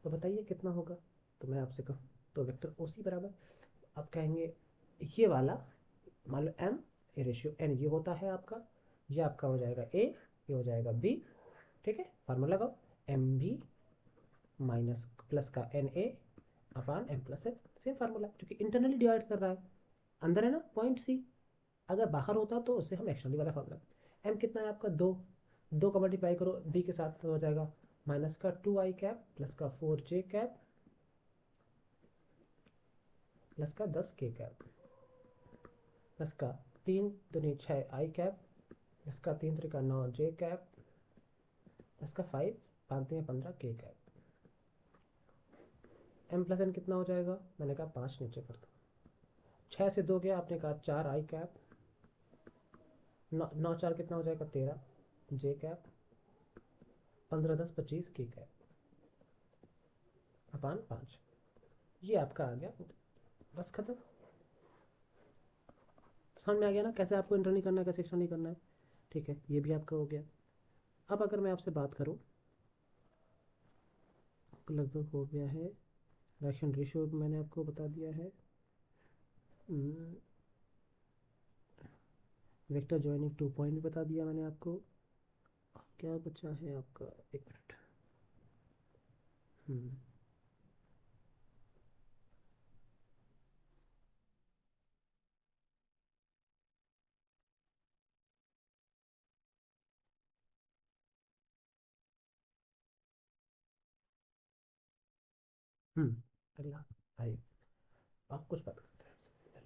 Speaker 1: तो बताइए कितना होगा। तो मैं आपसे कहूँ तो वेक्टर ओ सी बराबर, आप कहेंगे ये वाला, मान लो एम ए रेशियो एन ये होता है आपका, ये आपका हो जाएगा ए, ये हो जाएगा बी। ठीक है, फार्मूला लगाओ, एम बी माइनस प्लस का n a upon m plus n. Same formula, क्योंकि इंटरनली डिवाइड कर रहा है, अंदर है ना पॉइंट सी, अगर बाहर होता तो उससे हम एक्सटर्नली वाला फार्मूला। एम कितना है आपका? दो, दो का मल्टीप्लाई करो बी के साथ तो हो जाएगा माइनस का 2i कैप प्लस का 4j कैप प्लस का 10k कैप प्लस का 3 दूनी 6 i कैप प्लस का 3 3 9 j कैप प्लस का 5 5 3 15 k cap. M plus n कितना हो जाएगा? मैंने कहा 5 नीचे कर दो, 6 से 2 गया, आपने कहा 4 i कैप, 9 9 4 कितना हो जाएगा? 13 j कैप, 15 10 25 k कैप अपान 5। ये आपका आ गया, बस खत्म। समझ में आ गया ना कैसे आपको इंटर नहीं करना है, कैसे एक्स्ट्रा नहीं करना है। ठीक है, ये भी आपका हो गया। अब अगर मैं आपसे बात करूँ, लगभग हो गया है। डायरेक्शन रेशियो मैंने आपको बता दिया है। वेक्टर जॉइनिंग 2 पॉइंट बता दिया मैंने आपको। क्या बचा है आपका? एक मिनट। हम्म अगला आइए, आप कुछ बात करते हैं।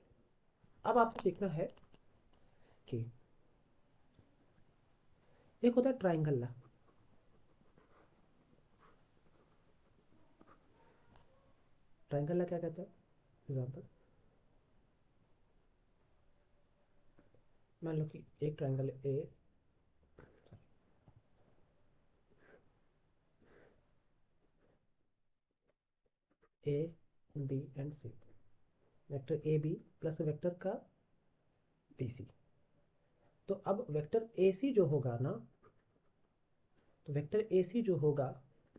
Speaker 1: अब आपको देखना है कि एक होता है ट्राइंगल ला। ट्राइंगल ला क्या कहता है? एग्जाम्पल, मान लो कि एक triangle A B and C, vector A B plus vector का बी सी। तो अब वेक्टर ए सी जो होगा ना, तो वेक्टर ए सी जो होगा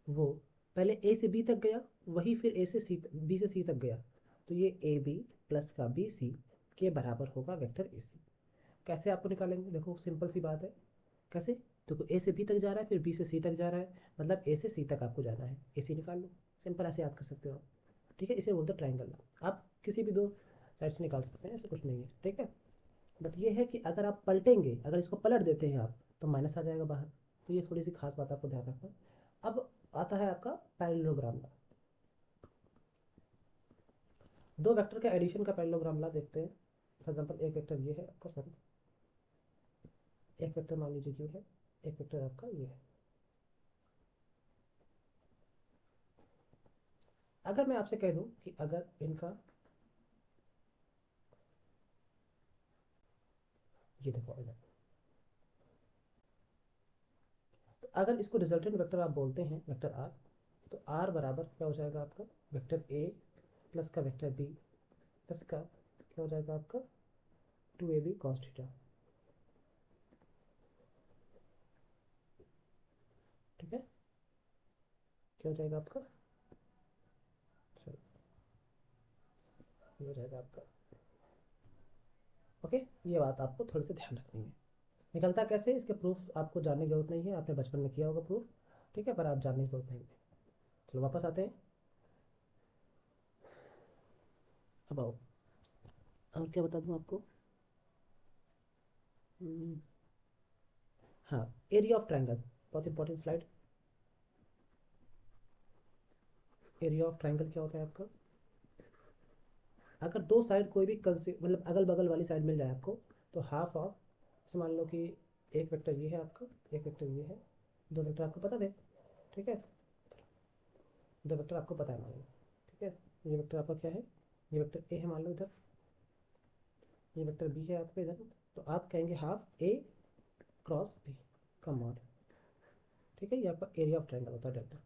Speaker 1: वो पहले ए से बी तक गया, वही फिर ए से सी, बी से सी तक गया। तो ये ए बी प्लस का बी सी के बराबर होगा वेक्टर ए सी। कैसे आपको निकालेंगे, देखो सिंपल सी बात है। कैसे, देखो ए से बी तक जा रहा है, फिर बी से सी तक जा रहा है, मतलब ए से सी तक आपको जाना है, ए सी निकाल लो। सिंपल, ऐसे याद कर सकते हो आप। ठीक है, इसे बोलते हैं ट्राइंगल। आप किसी भी दो साइड से निकाल सकते हैं, ऐसा कुछ नहीं है। ठीक है, बट ये है कि अगर आप पलटेंगे, अगर इसको पलट देते हैं आप, तो माइनस आ जाएगा बाहर। तो ये थोड़ी सी खास बात आपको ध्यान रखना। अब आता है आपका पैरेललोग्राम ला। दो वेक्टर के एडिशन का पैरेललोग्राम ला देखते हैं। फॉर एग्जाम्पल एक वेक्टर ये है आपका, सॉरी एक वेक्टर मान लीजिए ये है, एक वेक्टर आपका ये है। अगर मैं आपसे कह दूं कि अगर इनका, ये देखो इधर, तो अगर इसको रिजल्टेंट वेक्टर आप बोलते हैं वेक्टर आर, तो आर बराबर क्या हो जाएगा आपका, वेक्टर ए प्लस का वेक्टर बी प्लस का क्या हो जाएगा आपका, two a b cos theta. ठीक है, क्या हो जाएगा आपका, चलो ये हो जाएगा आपका। ओके, ये बात आपको थोड़ी सी ध्यान रखनी है। निकलता कैसे, इसके प्रूफ आपको जानने की जरूरत नहीं है, आपने बचपन में किया होगा प्रूफ। ठीक है, पर आप जानने की जरूरत नहीं है। चलो वापस आते हैं। अब आओ, और क्या बता दूं आपको। हम्म, हाँ, एरिया ऑफ ट्रायंगल, बहुत important slide. Area of triangle क्या होता है आपका, अगर दो साइड कोई भी मतलब अगल बगल वाली साइड मिल जाए आपको, तो हाफ ऑफ, जैसे मान लो कि एक वेक्टर ये है आपका, एक वेक्टर ये है, दो वेक्टर आपको पता थे। ठीक है, दो वेक्टर आपको पता है मान लो। ठीक है, ये वेक्टर आपका क्या है, ये वेक्टर ए है मान लो इधर, ये वेक्टर बी है आपका इधर। तो आप कहेंगे हाफ ए क्रॉस बी का मॉड। ठीक है, ये आपका एरिया ऑफ ट्रायंगल होता है डेल्टा।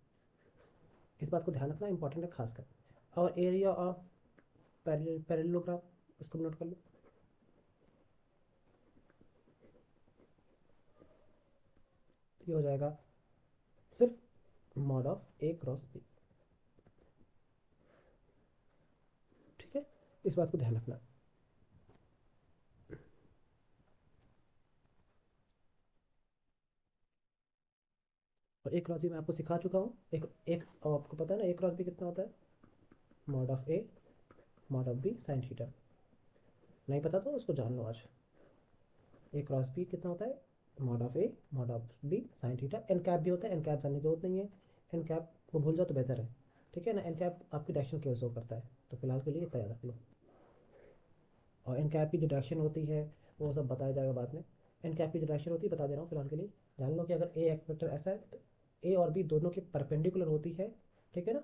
Speaker 1: इस बात को ध्यान रखना इंपॉर्टेंट है खासकर। और एरिया ऑफ पैरेललोग्राम, इसको नोट कर लो। तो ये हो जाएगा सिर्फ mod of a cross b. ठीक है, इस बात को ध्यान रखना। और ए क्रॉस बी मैं आपको सिखा चुका हूँ। एक एक और आपको पता है ना ए क्रॉस बी कितना होता है, mod of a mod of b sine theta. नहीं पता तो उसको जान लो आज। ए क्रॉस बी कितना होता है, mod of a mod of b sine theta. N cap भी होता है, एन कैप जानने की जरूरत नहीं है, एन कैप को भूल जाओ तो बेहतर है। ठीक है ना, एन कैप आपकी डायरेक्शन केवल शो करता है, तो फिलहाल के लिए इतना याद रख लो। और एन कैप की जो डायरेक्शन होती है वो सब बताया जाएगा बाद में। एन कैप की जो डायरेक्शन होती है बता दे रहा हूँ फिलहाल के लिए। जान लो कि अगर ए एक वेक्टर ऐसा है, तो ए और बी दोनों के परपेंडिकुलर होती है। ठीक है ना,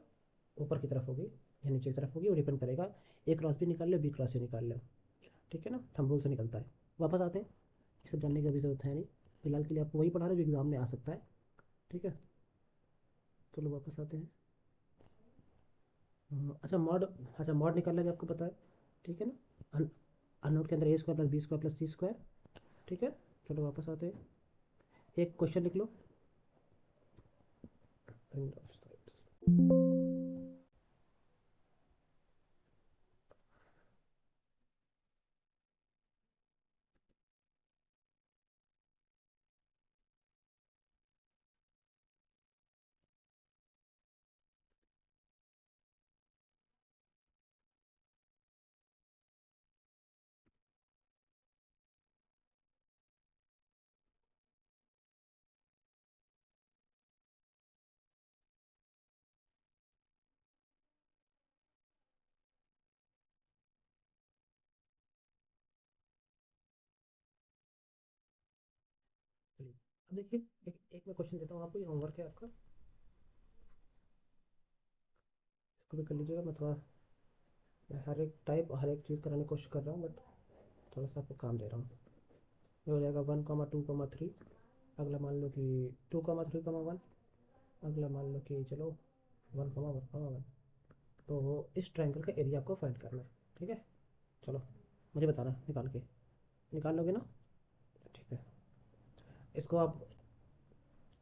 Speaker 1: ऊपर की तरफ होगी या नीचे की तरफ होगी, वो डिपेंड करेगा। ए क्रॉस बी निकाल लो, बी क्रॉस सी निकाल लो। ठीक है ना, थंब रूल से निकलता है। वापस आते हैं, ये सब जानने की अभी जरूरत है नहीं, फिलहाल के लिए आपको वही पढ़ा रहे जो एग्जाम में आ सकता है। ठीक है, चलो वापस आते हैं। अच्छा मॉड, अच्छा मॉड निकालना भी आपको पता है। ठीक है ना, अननोट के अंदर a square plus b square plus c square. ठीक है, चलो वापस आते हैं। एक क्वेश्चन लिख लो। End of sides. चलिए, अब देखिए, एक मैं क्वेश्चन देता हूँ आपको, ये होमवर्क है आपका, इसको भी कर लीजिएगा। मैं थोड़ा, मैं हर एक टाइप हर एक चीज़ कराने की कोशिश कर रहा हूँ, बट थोड़ा सा आपको काम दे रहा हूँ। ये हो जाएगा 1,2,3। अगला मान लो कि 2,3,1। अगला मान लो कि चलो 1,1,1। तो इस ट्रायंगल का एरिया आपको फाइंड करना है। ठीक है, चलो मुझे बताना निकाल के। निकाल लोगे ना? ठीक है, इसको आप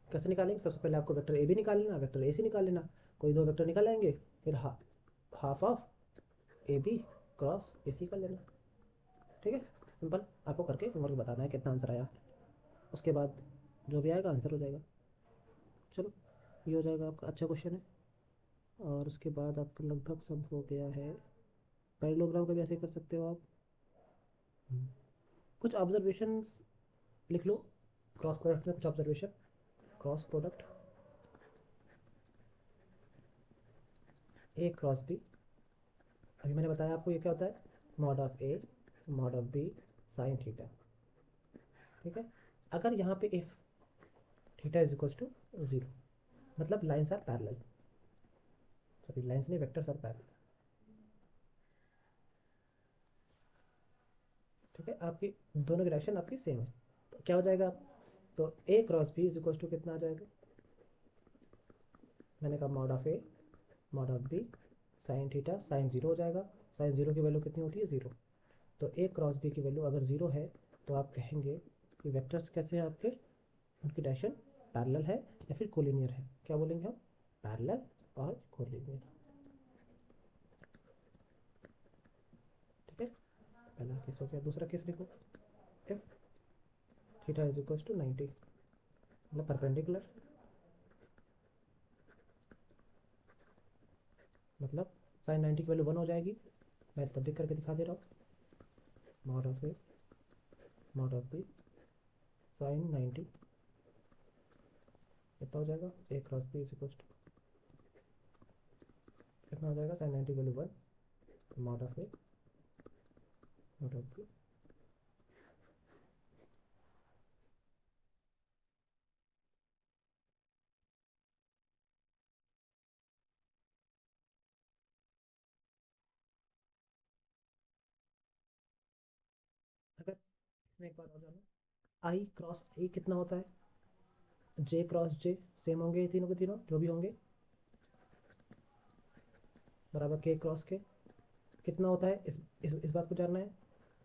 Speaker 1: कैसे निकालेंगे? सबसे पहले आपको वेक्टर ए भी निकाल लेना, वेक्टर ए सी निकाल लेना। कोई दो वेक्टर निकाल लेंगे, फिर half of a b cross a c कर लेना। ठीक है, सिंपल। आपको करके होमवर्क बताना है कितना आंसर आया, उसके बाद जो भी आएगा आंसर हो जाएगा। चलो, ये हो जाएगा आपका अच्छा क्वेश्चन है। और उसके बाद आपका लगभग सब हो गया है। पैरेललोग्राम का भी ऐसे कर सकते हो आप। कुछ ऑब्जर्वेशंस लिख लो क्रॉस प्रोडक्ट में, कुछ observation. Cross product a cross b, अभी मैंने बताया आपको ये क्या होता है, mod of a mod of b sine theta. ठीक है, अगर यहाँ पे if theta is equals to 0, मतलब lines are parallel, sorry lines नहीं, वेक्टर्स आर पैरेलल। ठीक है, आपकी दोनों की डायरेक्शन आपकी सेम है, तो क्या हो जाएगा? तो a cross b is equals to कितना आ जाएगा? मैंने कहा mod of a mod of b sine theta, sine 0 हो जाएगा। साइन 0 की वैल्यू कितनी होती है? 0। तो ए क्रॉस बी की वैल्यू अगर 0 है तो आप कहेंगे कि वेक्टर्स कैसे हैं आपके, उनकी डायरेक्शन पैरेलल है या फिर कोलिनियर है। क्या बोलेंगे हम? पैरेलल और कोलिनियर। ठीक है, पहला केस हो गया। दूसरा केस लिखो, if theta is equals to 90, मतलब परपेंडिकुलर, मतलब साइन 90 की वैल्यू 1 हो जाएगी। मैं तब करके दिखा दे रहा हूँ। Mod of a mod of b sine 90 कितना हो जाएगा? A cross b is equals to कितना हो जाएगा? Sine 90 value 1, mod of a mod of b. अगर इसमें एक बात और जानो, आई क्रॉस ए कितना होता है? जे क्रॉस जे सेम होंगे ये तीनों के तीनों, जो भी होंगे, बराबर के क्रॉस के। कितना होता है इस बात को जानना है।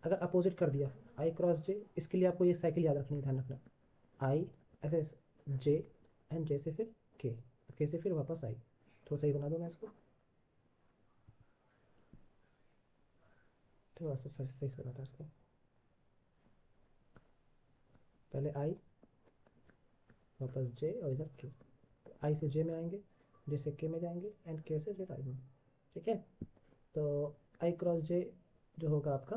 Speaker 1: अगर अपोजिट कर दिया आई क्रॉस जे, इसके लिए आपको ये साइकिल याद रखनी है, ध्यान रखना। आई ऐसे जे, एंड जे से फिर के से फिर वापस आई। थोड़ा सही बना दूँ मैं इसको, थोड़ा सा सही से बना था इसको। पहले आई, वापस जे, और इधर के। आई से जे में आएंगे, जे से के में जाएंगे, एंड के से फिर आई में। ठीक है, तो आई क्रॉस जे जो होगा आपका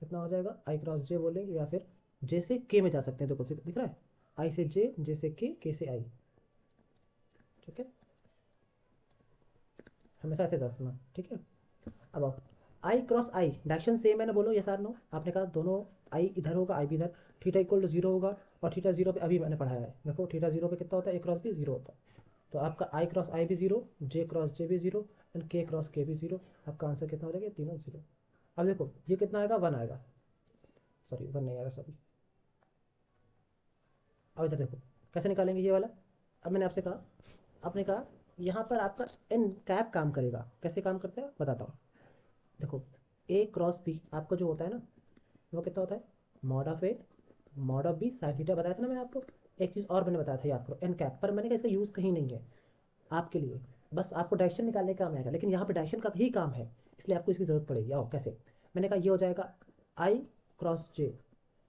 Speaker 1: कितना हो जाएगा? आई क्रॉस जे बोलेंगे या फिर जे से के में जा सकते हैं। देखो दिख रहा है, आई से जे से के से आई। ठीक है, हमेशा ऐसे रखना। ठीक है, अब आओ, आई क्रॉस आई डायरेक्शन सेम है ना, बोलो यस आर नो। आपने कहा दोनों, आई इधर होगा आई भी इधर, थीटा इक्वल टू 0 होगा। और थीटा 0 पे अभी मैंने पढ़ाया है, देखो थीटा 0 पे कितना होता है? ए क्रॉस बी 0 होता है। तो आपका आई क्रॉस आई भी 0, जे क्रॉस जे भी 0, एंड के क्रॉस के भी 0। आपका आंसर कितना हो जाएगा? तीनों 0। अब देखो ये कितना आएगा? 1 आएगा, सॉरी 1 नहीं आएगा, सॉरी। अब इधर देखो कैसे निकालेंगे ये वाला। अब मैंने आपसे कहा, आपने कहा यहाँ पर आपका एन कैप काम करेगा। कैसे काम करता है बताता हूँ। देखो ए क्रॉस बी आपका जो होता है ना, वो कितना होता है? Mod of a mod of b sine theta, बताया था ना मैंने आपको। एक चीज़ और मैंने बताया था, याद करो, एन कैप। पर मैंने कहा इसका यूज़ कहीं नहीं है आपके लिए, बस आपको डायरेक्शन निकालने का काम आएगा, लेकिन यहाँ पर डायरेक्शन का ही काम है, इसलिए आपको इसकी ज़रूरत पड़ेगी। आओ कैसे, मैंने कहा ये हो जाएगा आई क्रॉस जे।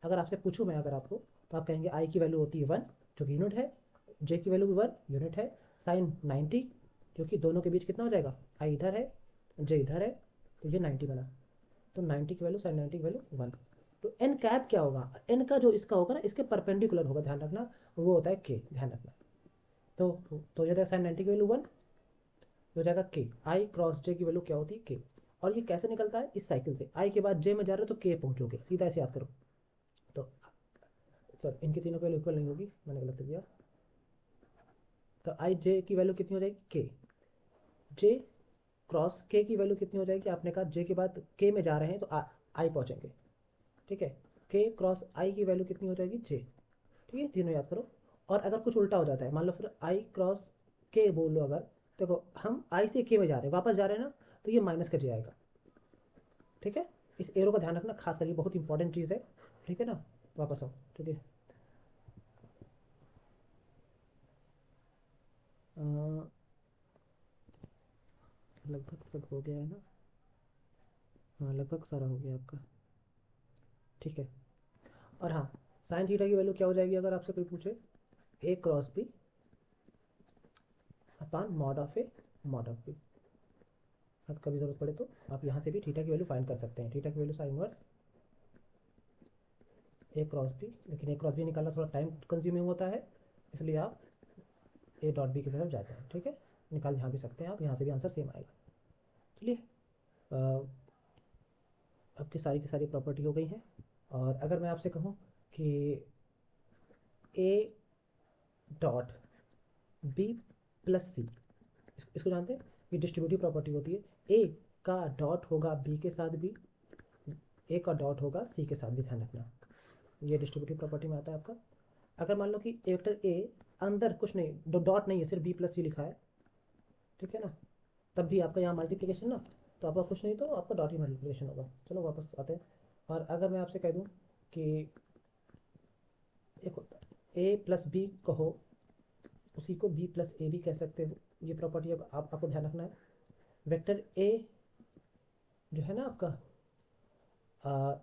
Speaker 1: अगर आपसे पूछूँ मैं, अगर आपको, तो आप कहेंगे आई की वैल्यू होती है 1, जो कि यूनिट है। जे की वैल्यू भी 1 यूनिट है। साइन 90, जो कि दोनों के बीच कितना हो जाएगा? आई इधर है, जे इधर है, तो ये 90 बना। तो 90 की वैल्यू, साइन 90 की वैल्यू 1। तो एन कैप क्या होगा? एन का जो इसका होगा ना, इसके परपेंडिकुलर होगा, ध्यान रखना, वो होता है के, ध्यान रखना। तो ये साइन 90 की वैल्यू 1 हो जाएगा के। आई क्रॉस जे की वैल्यू क्या होती है? के। और ये कैसे निकलता है? इस साइकिल से, आई के बाद जे में जा रहे हो तो के पहुंचोगे, सीधा ऐसे याद करो। तो सर इनकी तीनों की वैल्यू इक्वल नहीं होगी, मैंने गलत किया। तो आई जे की वैल्यू कितनी हो जाएगी? के। जे क्रॉस के की वैल्यू कितनी हो जाएगी? आपने कहा जे के बाद के में जा रहे हैं तो आई पहुंचेंगे। ठीक है, के क्रॉस आई की वैल्यू कितनी हो जाएगी, जे। ठीक है, तीनों याद करो। और अगर कुछ उल्टा हो जाता है, मान लो फिर आई क्रॉस के बोल लो, अगर देखो हम आई से के में जा रहे हैं, वापस जा रहे हैं ना, तो ये माइनस का जे आएगा। ठीक है, इस एरो का ध्यान रखना, खास कर ये बहुत इंपॉर्टेंट चीज़ है। ठीक है ना, वापस आओ। ठीक है, लगभग सब हो गया है ना। हाँ, लगभग सारा हो गया आपका। ठीक है, और हाँ, साइन थीटा की वैल्यू क्या हो जाएगी अगर आपसे कोई पूछे, a cross b upon mod of b. अब कभी ज़रूरत पड़े तो आप यहाँ से भी थीटा की वैल्यू फाइंड कर सकते हैं। थीटा की वैल्यू साइन इनवर्स ए क्रॉस बी, लेकिन ए क्रॉस बी निकालना थोड़ा टाइम कंज्यूमिंग होता है, इसलिए आप ए डॉट बी की तरफ जाते हैं। ठीक है, निकाल यहाँ भी सकते हैं आप, यहाँ से भी आंसर सेम आएगा। चलिए, आपकी सारी की सारी प्रॉपर्टी हो गई है। और अगर मैं आपसे कहूँ कि ए डॉट बी प्लस सी, इसको जानते हैं, ये डिस्ट्रीब्यूटिव प्रॉपर्टी होती है। ए का डॉट होगा बी के साथ भी, ए का डॉट होगा सी के साथ भी, ध्यान रखना, ये डिस्ट्रीब्यूटिव प्रॉपर्टी में आता है आपका। अगर मान लो कि वेक्टर ए अंदर कुछ नहीं, डॉट नहीं है, सिर्फ बी प्लस सी लिखा है, ठीक है ना, तब भी आपका यहाँ मल्टीप्लिकेशन ना, तो आपका कुछ नहीं तो आपका डॉट ही मल्टीप्लिकेशन होगा। चलो वापस आते हैं। और अगर मैं आपसे कह दूँ कि एक होता है ए प्लस बी कहो, उसी को बी प्लस ए भी कह सकते हो, ये प्रॉपर्टी अब आपको ध्यान रखना है। वेक्टर ए जो है ना आपका,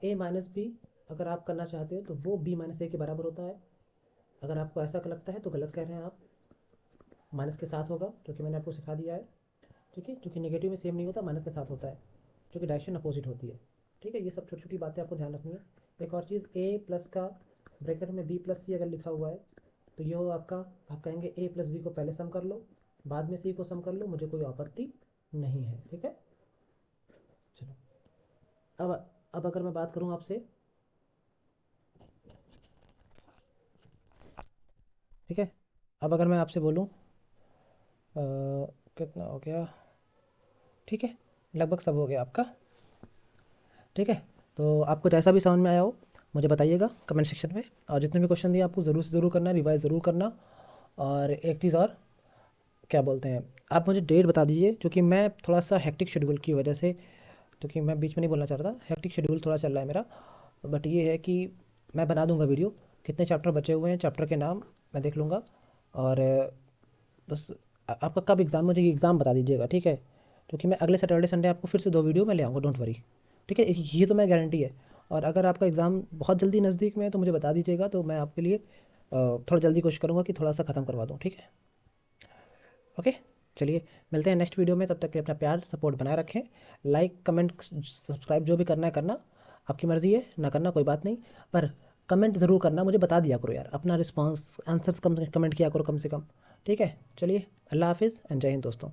Speaker 1: ए माइनस बी अगर आप करना चाहते हो तो वो बी माइनस ए के बराबर होता है। अगर आपको ऐसा लगता है तो गलत कह रहे हैं आप, माइनस के साथ होगा, क्योंकि मैंने आपको सिखा दिया है। ठीक है, क्योंकि नेगेटिव में सेम नहीं होता, माइनस के साथ होता है, क्योंकि डायरेक्शन अपोजिट होती है। ठीक है, ये सब छोटी छोटी बातें आपको ध्यान रखनी है। एक और चीज़, ए प्लस का ब्रैकेट में बी प्लस सी अगर लिखा हुआ है, तो ये हो आपका, आप कहेंगे ए प्लस बी को पहले सम कर लो, बाद में सी को सम कर लो, मुझे कोई आपत्ति नहीं है। ठीक है, चलो, अब अगर मैं बात करूँ आपसे, ठीक है, अब अगर मैं आपसे बोलूँ कितना हो गया, ठीक है, लगभग सब हो गया आपका। ठीक है, तो आपको जैसा भी समझ में आया हो मुझे बताइएगा कमेंट सेक्शन में, और जितने भी क्वेश्चन दिए आपको ज़रूर से ज़रूर करना, रिवाइज ज़रूर करना। और एक चीज़ और, क्या बोलते हैं, आप मुझे डेट बता दीजिए, क्योंकि मैं थोड़ा सा हेक्टिक शेड्यूल की वजह से, क्योंकि मैं बीच में नहीं बोलना चाह रहा था, हेक्टिक शेड्यूल थोड़ा चल रहा है मेरा, बट ये है कि मैं बना दूंगा वीडियो, कितने चैप्टर बचे हुए हैं, चैप्टर के नाम मैं देख लूँगा। और बस आपका कब एग्ज़ाम, मुझे एग्ज़ाम बता दीजिएगा, ठीक है, क्योंकि मैं अगले सैटरडे संडे आपको फिर से 2 वीडियो मैं ले आऊँगा, डोंट वरी। ठीक है, ये तो मैं गारंटी है। और अगर आपका एग्ज़ाम बहुत जल्दी नज़दीक में है तो मुझे बता दीजिएगा, तो मैं आपके लिए थोड़ा जल्दी कोशिश करूँगा कि थोड़ा सा ख़त्म करवा दूँ। ठीक है, ओके, चलिए मिलते हैं नेक्स्ट वीडियो में, तब तक के अपना प्यार सपोर्ट बनाए रखें। लाइक कमेंट सब्सक्राइब जो भी करना है करना, आपकी मर्ज़ी है, ना करना कोई बात नहीं, पर कमेंट ज़रूर करना, मुझे बता दिया करो यार, अपना रिस्पॉन्स आंसर्स कम कमेंट किया करो कम से कम। ठीक है, चलिए, अल्लाह हाफिज़ एंड जय हिंद दोस्तों।